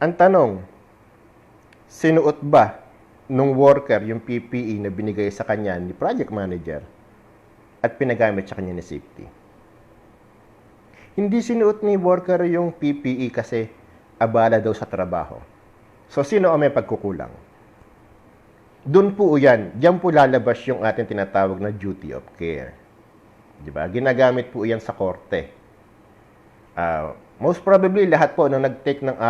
Ang tanong, sinuot ba nung worker yung PPE na binigay sa kanya ni project manager at pinagamit sa kanya ni safety? Hindi sinuot ni worker yung PPE kasi abala daw sa trabaho. So, sino ang may pagkukulang? Doon po yan. Diyan po lalabas yung ating tinatawag na duty of care. Diba? Ginagamit po yan sa korte. Most probably, lahat po na nag-take ng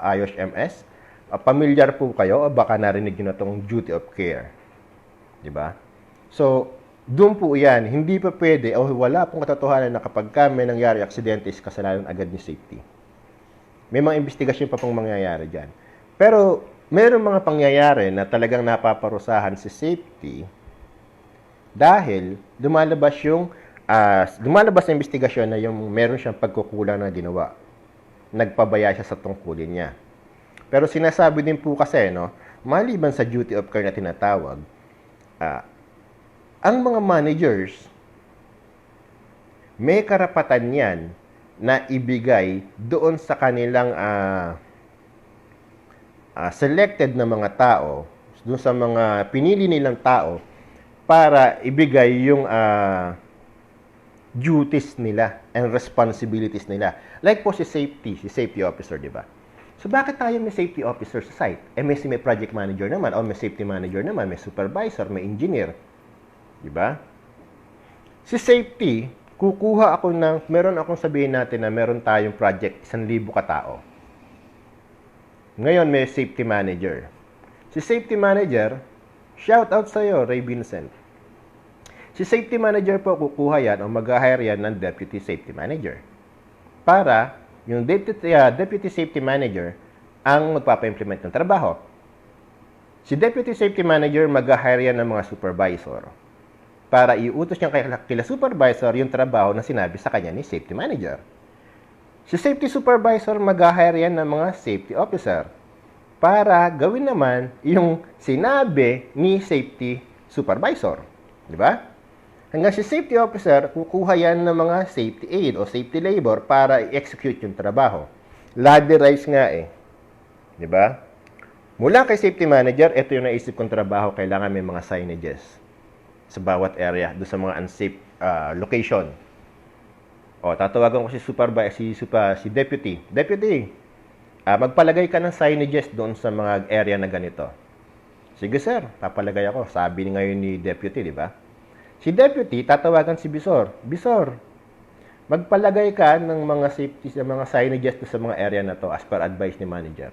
IOS MS, familiar po kayo o baka narinig nyo na itong duty of care. Diba? So, doon po yan. Hindi pa pwede o wala pong katotohanan na kapag may nangyari aksidente is kasalanan agad ni safety. May mga investigasyon pa pong mangyayari dyan. Pero, mayroong mga pangyayari na talagang napaparusahan si safety dahil lumalabas sa investigasyon na yung meron siyang pagkukulang na ginawa. Nagpabaya siya sa tungkulin niya. Pero sinasabi din po kasi, maliban sa duty of care na tinatawag, Ah, ang mga managers, may karapatan yan na ibigay doon sa kanilang selected na mga tao, doon sa mga pinili nilang tao, para ibigay yung duties nila and responsibilities nila. Like po si safety officer, di ba? So bakit tayo may safety officer sa site? May project manager naman, o may safety manager naman, may supervisor, may engineer. Di ba? Si safety, kukuha ako meron akong sabihin natin na meron tayong project, 1,000 katao. Ngayon may safety manager. Si safety manager, shout out sa iyo, Ray Vincent. Si safety manager po kukuha yan o mag-hire yan ng deputy safety manager. Para yung deputy safety manager ang magpapa-implement ng trabaho. Si deputy safety manager mag-hire yan ng mga supervisor para iutos niya kila supervisor yung trabaho na sinabi sa kanya ni safety manager. Si safety supervisor mag-hire yan ng mga safety officer para gawin naman yung sinabi ni safety supervisor. Di ba? Hanggang si safety officer, kukuha yan ng mga safety aid o safety labor para i-execute yung trabaho. Ladder-rise nga eh. Di ba? Mula kay safety manager, ito yung naisip kong trabaho, kailangan may mga signages sa bawat area, doon sa mga unsafe location. O, tatawagan ko si deputy. Deputy, magpalagay ka ng signages doon sa mga area na ganito. Sige sir, papalagay ako. Sabi ngayon ni deputy, di ba? Si deputy, tatawagan si Bisor. Bisor, magpalagay ka ng mga safety sa mga signages doon sa mga area na to as per advice ni manager.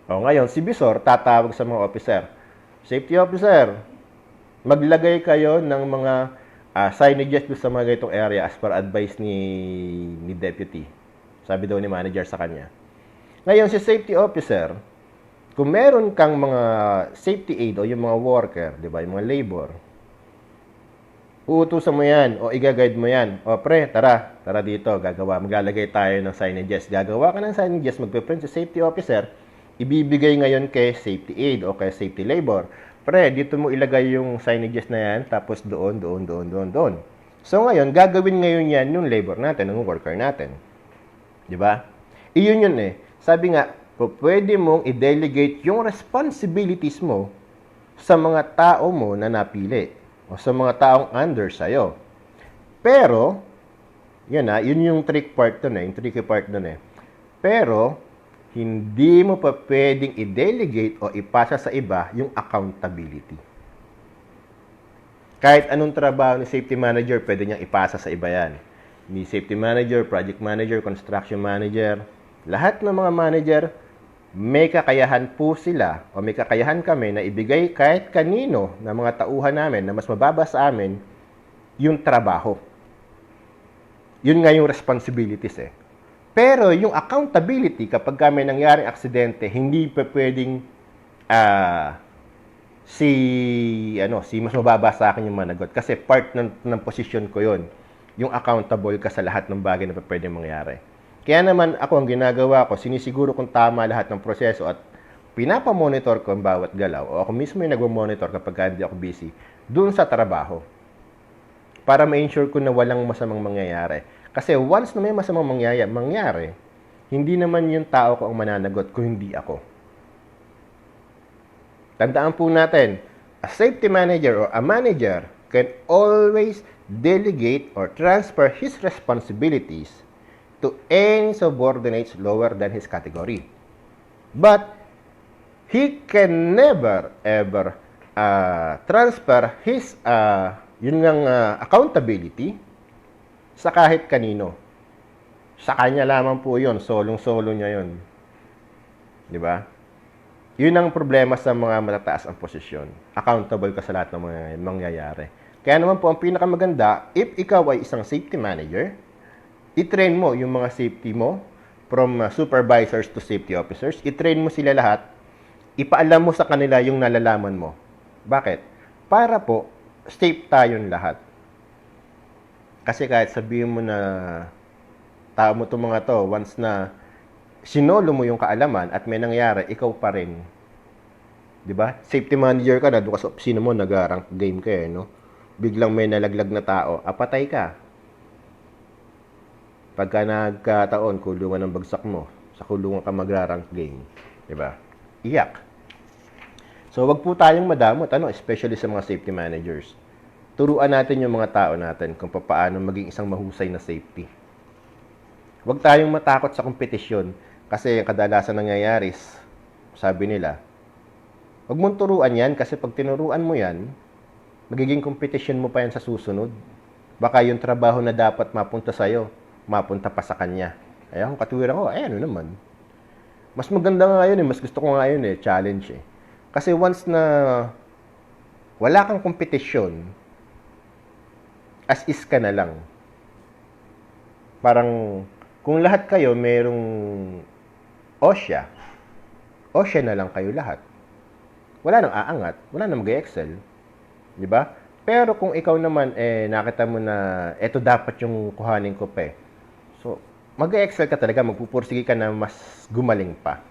O, ngayon, si Bisor tatawag sa mga officer. Safety officer, maglagay kayo ng mga signages doon sa mga ganitong area as per advice ni deputy. Sabi daw ni manager sa kanya. Ngayon, si safety officer, kung meron kang mga safety aid o yung mga worker, di ba, yung mga labor, uutusan mo yan o i-guide mo yan. O pre, tara dito, maglalagay tayo ng signages. Gagawa ka ng signages, magpe-print sa safety officer, ibibigay ngayon kay safety aid o kay safety labor. Pre, dito mo ilagay yung signages na yan, tapos doon. So ngayon, gagawin ngayon yan yung labor natin, yung worker natin. Di ba? Iyon yun eh. Sabi nga, pwede mong i-delegate yung responsibilities mo sa mga tao mo na napili o sa mga taong under sa'yo. Pero, yun yung tricky part dun eh. Pero, hindi mo pa pwedeng i-delegate o ipasa sa iba yung accountability. Kahit anong trabaho ni safety manager, pwede niyang ipasa sa iba yan. Ni safety manager, project manager, construction manager, lahat ng mga manager, may kakayahan po sila o may kakayahan kami na ibigay kahit kanino na mga tauhan namin na mas mababa sa amin yung trabaho. Yun nga yung responsibilities eh. Pero yung accountability, kapag may nangyaring aksidente, hindi pa pwedeng si mas mababa sa akin yung managot. Kasi part ng position ko yun. Yung accountable ka sa lahat ng bagay na pwedeng mangyari. Kaya naman ako, ang ginagawa ko, sinisiguro kung tama lahat ng proseso at pinapamonitor ko ang bawat galaw. O ako mismo yung nagmamonitor kapag hindi ako busy doon sa trabaho. Para ma-ensure ko na walang masamang mangyayari. Kasi once na may masamang mangyari, hindi naman yung tao ko ang mananagot kung hindi ako. Tandaan po natin, a safety manager or a manager can always delegate or transfer his responsibilities to any subordinates lower than his category. But he can never ever transfer his accountability sa kahit kanino. Sa kanya lamang po yun. Solong-solo niya yun. Di ba? Yun ang problema sa mga matataas ang posisyon. Accountable ka sa lahat ng mga mangyayari. Kaya naman po, ang pinakamaganda, if ikaw ay isang safety manager, i-train mo yung mga safety mo, from supervisors to safety officers, i-train mo sila lahat, ipaalam mo sa kanila yung nalalaman mo. Bakit? Para po, safe tayong lahat. Kasi kahit sabihin mo na tao mo itong mga to, once na sinolo mo yung kaalaman at may nangyari, ikaw pa rin 'Di ba? Safety manager ka na, doon ka sa opisina mo, nag-rank game ka eh, no? Biglang may nalaglag na tao, apatay ka. Pagka nagkataon, kulungan ng bagsak mo, sa kulungan ka magra-rank game. 'Di ba? Iyak. So, wag po tayong madamot, especially sa mga safety managers. Turuan natin yung mga tao natin kung paano maging isang mahusay na safety. Huwag tayong matakot sa kompetisyon kasi kadalasan nangyayari, sabi nila, huwag mong turuan yan kasi pag tinuruan mo yan, magiging kompetisyon mo pa yan sa susunod. Baka yung trabaho na dapat mapunta sa'yo, mapunta pa sa kanya. Kaya kung katuwiran ko, ano naman. Mas maganda nga yun mas gusto ko nga yun challenge eh. Kasi once na wala kang kompetisyon, as is ka na lang. Parang kung lahat kayo merong OSHA na lang kayo lahat. Wala nang aangat, wala nang mag-excel. 'Di ba? Pero kung ikaw naman nakita mo na eto dapat yung kuhanin ko pa. So, mag-excel ka talaga, magpupursige ka na mas gumaling pa.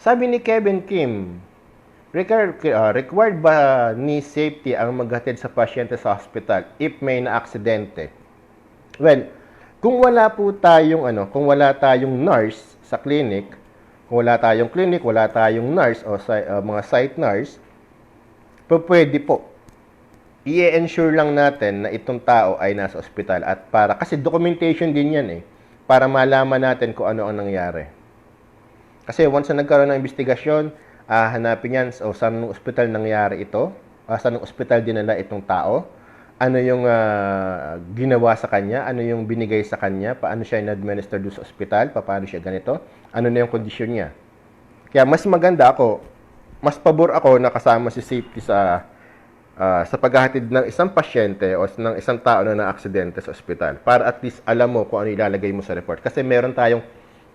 Sabi ni Kevin Kim, required ba ni safety ang maghatid sa pasyente sa hospital if may na-aksidente? Well, kung wala tayong nurse sa clinic, kung wala tayong clinic, wala tayong nurse o mga site nurse, pwede po. I-ensure lang natin na itong tao ay nasa ospital at kasi documentation din yan para malaman natin kung ano ang nangyari. Kasi once na nagkaroon ng investigasyon, hanapin yan saan ng ospital nangyari ito, saan ng ospital dinala itong tao, ano yung ginawa sa kanya, ano yung binigay sa kanya, paano siya in-administer doon sa ospital, paano siya ganito, ano na yung kondisyon niya. Kaya mas pabor ako na kasama si safety sa paghahatid ng isang pasyente o ng isang tao na na-aksidente sa ospital para at least alam mo kung ano ilalagay mo sa report. Kasi meron tayong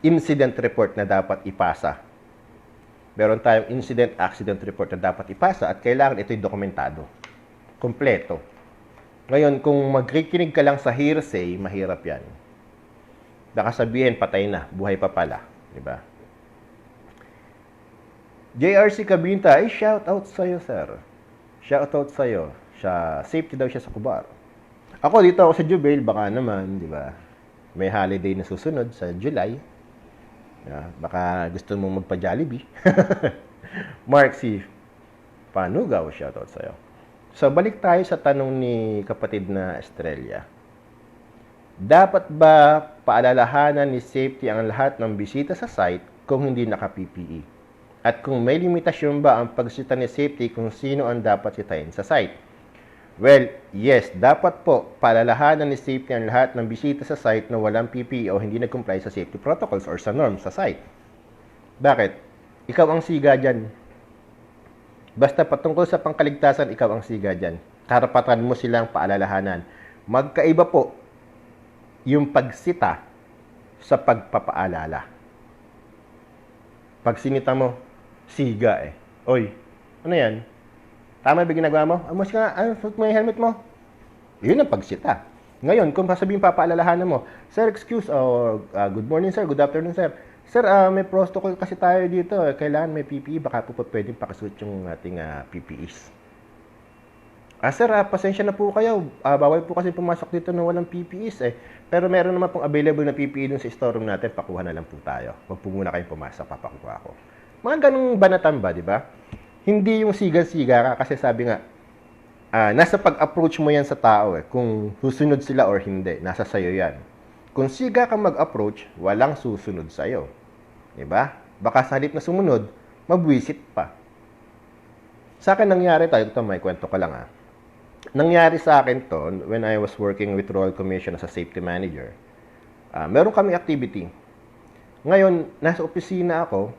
incident report na dapat ipasa. Meron tayong accident report na dapat ipasa at kailangan ito'y dokumentado. Kompleto. Ngayon, kung magkikinig ka lang sa hearsay, mahirap yan. Baka sabihin, patay na, buhay pa pala. Diba? JRC Cabinta, shout out sa'yo, sir. Shout out sa'yo. Safety daw siya sa Cubao. Ako, dito ako sa Jubail, baka naman, di ba? May holiday na susunod sa July. Baka gusto mong magpa-Jollibee. Mark C. Panugaw, shoutout sa'yo. So, balik tayo sa tanong ni kapatid na Estrella. Dapat ba paalalahanan ni safety ang lahat ng bisita sa site kung hindi naka-PPE? At kung may limitasyon ba ang pagsita ni safety kung sino ang dapat sitahin sa site? Well, yes, dapat po paalalahanan ni safety ang lahat ng bisita sa site na walang PPE o hindi nag-comply sa safety protocols or sa norms sa site. Bakit? Ikaw ang siga dyan. Basta patungkol sa pangkaligtasan, ikaw ang siga dyan. Karapatan mo silang paalalahanan. Magkaiba po yung pagsita sa pagpapaalala. Pag sinita mo, siga Oy, ano yan? Tama ba ginagawa mo? Amos ka, suot mo yung helmet mo. Yun ang pagsita. Ngayon, kung sasabihin papaalalahanan mo, sir, excuse, good morning sir, good afternoon sir. Sir, may protocol kasi tayo dito. Kailangan may PPE, baka po pwedeng pakasuot yung ating PPEs. Sir, pasensya na po kayo. Bawal po kasi pumasok dito na walang PPEs Pero meron naman pong available na PPE dun sa store room natin. Pakuha na lang po tayo. Huwag po muna kayong pumasok, papakuha ko. Mga ganung banatan ba, di ba? Hindi yung siga-siga ka kasi sabi nga, nasa pag-approach mo yan sa tao kung susunod sila or hindi. Nasa sayo yan. Kung siga ka mag-approach, walang susunod sa'yo. Diba? Baka sa halip na sumunod, mabwisit pa. Sa akin nangyari ito may kwento ko lang Nangyari sa akin to when I was working with Royal Commission as a safety manager. Meron kami activity. Ngayon, nasa opisina ako.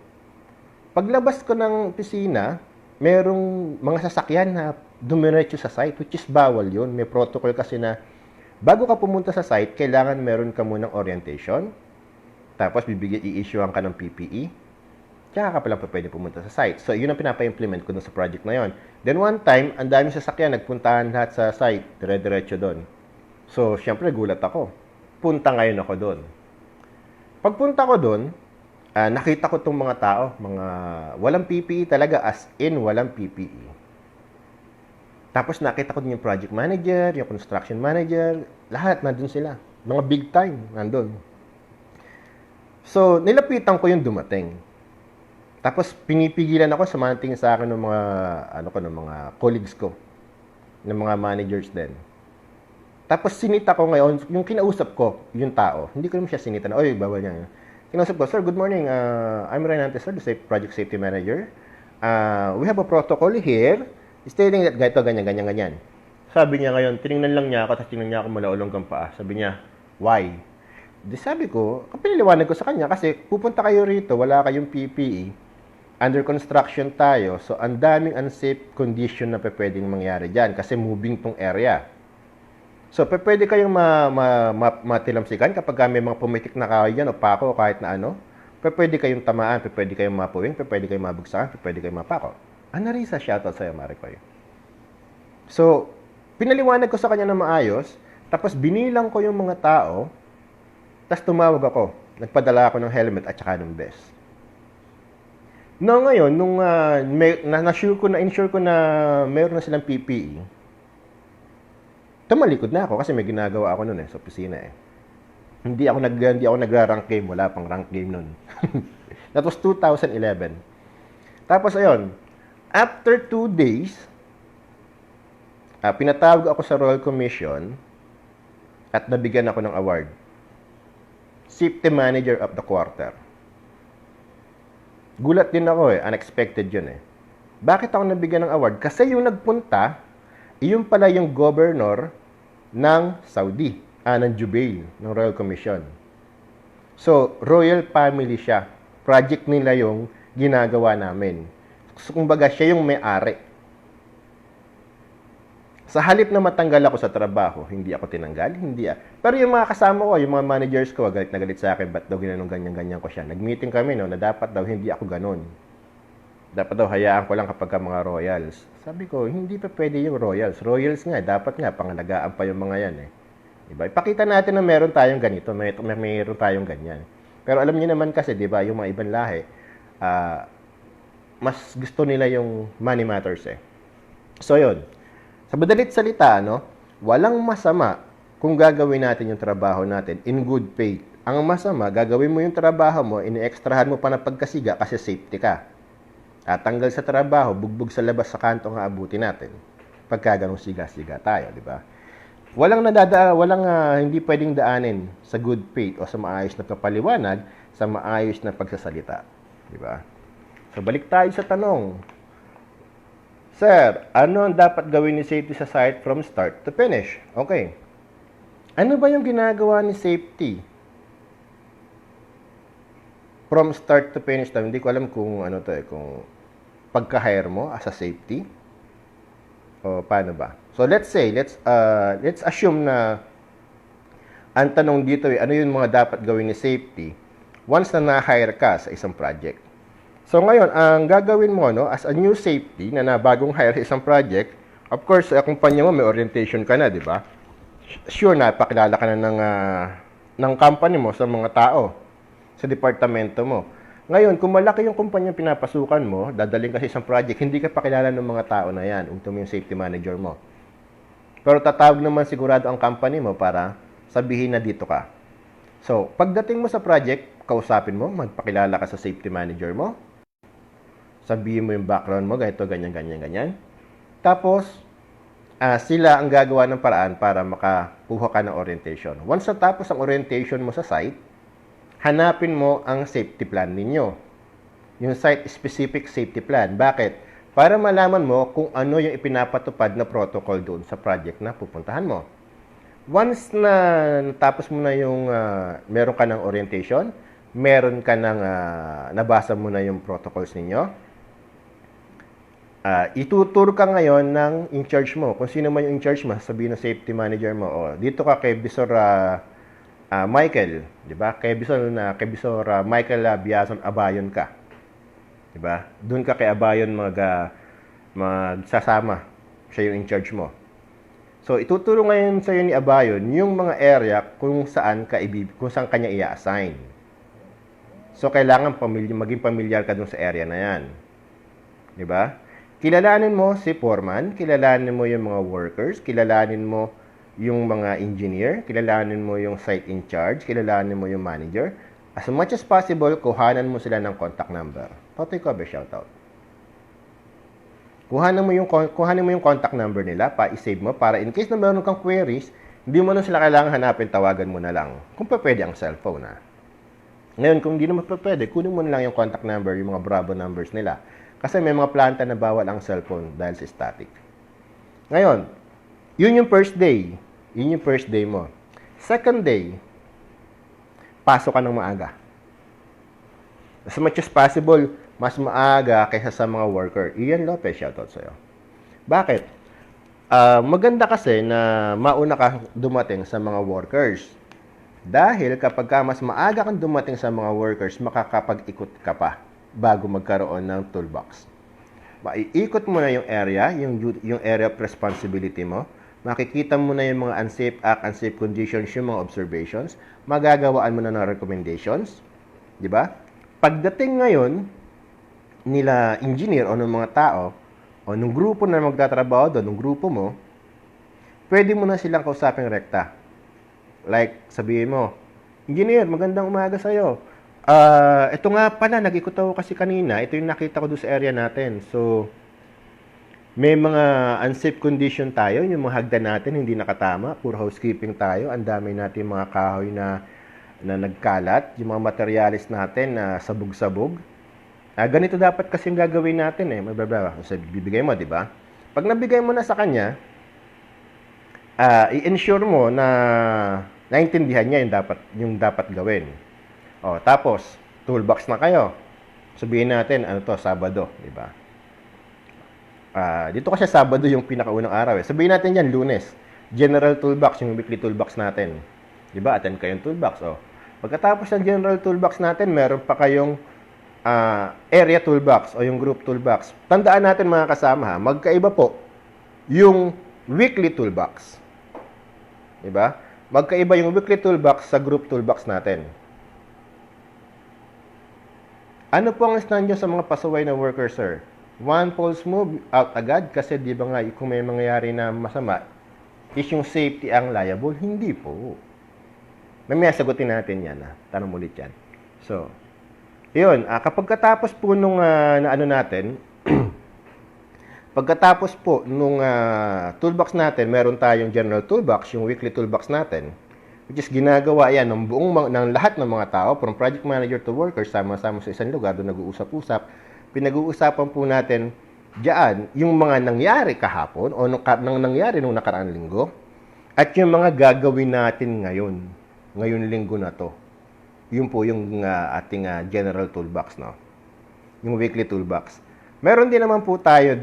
Paglabas ko ng opisina, merong mga sasakyan na dumiretso sa site, which is bawal yun. May protocol kasi na bago ka pumunta sa site, kailangan meron ka munang orientation. Tapos i-issuean ka ng PPE. Tsaka ka palang pwede pumunta sa site. So, yun ang pinapa-implement ko dun sa project na yun. Then one time, ang daming sasakyan, nagpuntahan lahat sa site, dire-diretso doon. So, syempre, gulat ako. Punta ngayon ako doon. Pagpunta ko doon, nakita ko tong mga tao, mga walang PPE talaga, as in walang PPE. Tapos nakita ko din yung project manager, yung construction manager, lahat nandun sila. Mga big time nandun. So, nilapitan ko yung dumating. Tapos pinipigilan ako sa mga tingin sa akin ng mga ng mga colleagues ko, ng mga managers din. Tapos sinita ko ngayon, yung kinausap ko, yung tao, hindi ko naman siya sinita na, oy, bawal niya. Kinausap ko, sir, good morning. I'm Renante, sir, the project safety manager. We have a protocol here stating that ganito, ganyan. Sabi niya ngayon, tinignan lang niya ako, tapos tinignan niya ako mula ulong kang paa. Sabi niya, why? Di sabi ko, piniliwanag ko sa kanya kasi pupunta kayo rito, wala kayong PPE, under construction tayo, so ang daming unsafe condition na pwedeng mangyari dyan kasi moving tong area. So, pwede kayong matilamsikan kapag may mga pumitik na kayo dyan o pako o kahit na ano. Pwede kayong tamaan, pwede kayong mapuwing, pwede kayong mabugsakan, pwede kayong mapako. Anarisa, shoutout sa'yo, Maricoy. So, pinaliwanag ko sa kanya na maayos, tapos binilang ko yung mga tao, tapos tumawag ako. Nagpadala ako ng helmet at saka ng vest. No, ngayon, nung na-insure ko na meron na silang PPE, tumalikod na ako kasi may ginagawa ako noon sa opisina Hindi ako nagra-rank game, wala pang rank game noon. That was 2011. Tapos ayun, after 2 days, pinatawag ako sa Royal Commission at nabigyan ako ng award. Safety Manager of the Quarter. Gulat din ako unexpected yun Bakit ako nabigyan ng award? Kasi yung nagpunta, iyon pala yung governor ng Saudi, ng Jubail, ng Royal Commission. So, royal family siya. Project nila yung ginagawa namin. So, kumbaga, siya yung may-ari. Sa halip na matanggal ako sa trabaho, hindi ako tinanggal, hindi Pero yung mga kasama ko, yung mga managers ko, galit na galit sa akin, ba't daw ginanong ganyan-ganyan ko siya. Nag-meeting kami, na dapat daw hindi ako ganun. Dapat daw hayaan ko lang kapag mga royals. Sabi ko, hindi pa pwede yung royals. Royals nga, dapat nga, pangalagaan pa yung mga yan Diba? Ipakita natin na meron tayong ganito, meron tayong ganyan. Pero alam niyo naman kasi, diba, yung mga ibang lahi, mas gusto nila yung money matters So, yun. Sa madalit salita, walang masama kung gagawin natin yung trabaho natin in good faith. Ang masama, gagawin mo yung trabaho mo, ini-extrahan mo pa na pagkasiga kasi safety ka. At tanggal sa trabaho, bugbog sa labas sa kanto ang aabuti natin. Pagka ganong siga-siga tayo, di ba? Hindi pwedeng daanin sa good faith o sa maayos na kapaliwanag, sa maayos na pagsasalita. Di ba? So, balik tayo sa tanong. Sir, ano ang dapat gawin ni safety sa site from start to finish? Okay. Ano ba yung ginagawa ni safety? From start to finish, hindi ko alam kung kung pagka-hire mo as a safety o paano ba. So let's assume na ang tanong dito ano yung mga dapat gawin ni safety once na na-hire ka sa isang project. So ngayon, ang gagawin mo as a new safety na bagong hire sa isang project, of course, sa kumpanya mo may orientation ka na, di ba? Sure na pakilala ka na ng company mo sa mga tao, sa departamento mo. Ngayon, kung malaki yung kumpanya pinapasukan mo, dadaling kasi isang project, hindi ka pakilala ng mga tao na yan, yung safety manager mo. Pero tatawag naman sigurado ang company mo para sabihin na dito ka. So, pagdating mo sa project, kausapin mo, magpakilala ka sa safety manager mo, sabihin mo yung background mo, ganyan. Tapos, sila ang gagawa ng paraan para makakuha ka ng orientation. Once natapos ang orientation mo sa site, hanapin mo ang safety plan ninyo. Yung site-specific safety plan. Bakit? Para malaman mo kung ano yung ipinapatupad na protocol doon sa project na pupuntahan mo. Once na natapos mo na yung meron ka ng orientation, meron ka ng nabasa mo na yung protocols ninyo, ituturo ka ngayon ng in-charge mo. Kung sino man yung in-charge mo, sabihin ng safety manager mo, dito ka kay Bisor Michael, 'di ba? Kay Bisor Michael Biason Abayon ka. 'Di ba? Doon ka kay Abayon magsasama. Siya yung in charge mo. So ituturo ngayon sa iyo ni Abayon yung mga area kung saan kanya i-assign. So, kailangan maging pamilyar ka dun sa area na yan. Di ba? Kilalanin mo si foreman, kilalanin mo yung mga workers, kilalanin mo yung mga engineer, kilalanin mo yung site in charge, kilalanin mo yung manager. As much as possible, kuhanan mo sila ng contact number. Totoy Kobe, shoutout. Kuhanan mo yung contact number nila, i-save mo para in case na meron kang queries, hindi mo na sila kailangan hanapin, tawagan mo na lang. Kung pa pwede ang cellphone, ha. Ngayon, kung hindi naman pa pwede, kunin mo na lang yung contact number, yung mga Bravo numbers nila. Kasi may mga planta na bawal ang cellphone dahil sa static. Ngayon, yun yung first day. Yun yung first day mo. Second day, pasok ka ng maaga. As much as possible, mas maaga kaysa sa mga worker. Ian Lopez, shoutout sa'yo. Bakit? Maganda kasi na mauna ka dumating sa mga workers. Dahil kapag mas maaga kang dumating sa mga workers, makakapag-ikot ka pa bago magkaroon ng toolbox. Maiikot mo na yung area, yung area of responsibility mo. Makikita mo na yung mga unsafe act, unsafe conditions, yung mga observations. Magagawaan mo na ng recommendations. Di ba? Pagdating ngayon nila engineer o ng mga tao o ng grupo na magtatrabaho doon, ng grupo mo, pwede mo na silang kausaping rekta. Like, sabihin mo, engineer, magandang umaga sa'yo. Ito nga pala, nag-ikot ako kasi kanina. Ito yung nakita ko doon sa area natin. So, may mga unsafe condition tayo. Yung mga hagdan natin, hindi nakatama. Puro housekeeping tayo. Ang dami natin mga kahoy na nagkalat. Yung mga materialis natin na sabog-sabog. Ganito dapat kasi yung gagawin natin eh. So, bibigay mo, di ba? Pag nabigay mo na sa kanya, i-ensure mo na naintindihan niya yung dapat gawin. Tapos, toolbox na kayo. Sabihin natin, Sabado, di ba? Dito kasi Sabado yung pinakaunang araw eh. Sabihin natin yan, Lunes. General toolbox, yung weekly toolbox natin. Di ba? Attend kayong toolbox. Pagkatapos ng general toolbox natin, meron pa kayong area toolbox o yung group toolbox. Tandaan natin mga kasama, magkaiba po yung weekly toolbox. Diba? Magkaiba yung weekly toolbox sa group toolbox natin. Ano po ang stand nyo sa mga pasaway na worker, sir? One false move, out agad? Kasi di ba nga, kung may mangyayari na masama, is yung safety ang liable? Hindi po. May sagutin natin yan. Tanong ulit yan. So, yun. Kapag katapos po nung pagkatapos po nung toolbox natin, meron tayong general toolbox, yung weekly toolbox natin, which is ginagawa yan ng lahat ng mga tao, from project manager to workers, sama-sama sa isang lugar, doon nag-uusap-usap. Pinag-uusapan po natin diyan yung mga nangyari kahapon o nangyari nung nakaraang linggo at yung mga gagawin natin ngayon linggo na to. Yun po yung ating general toolbox, no? Yung weekly toolbox. Meron din naman po tayo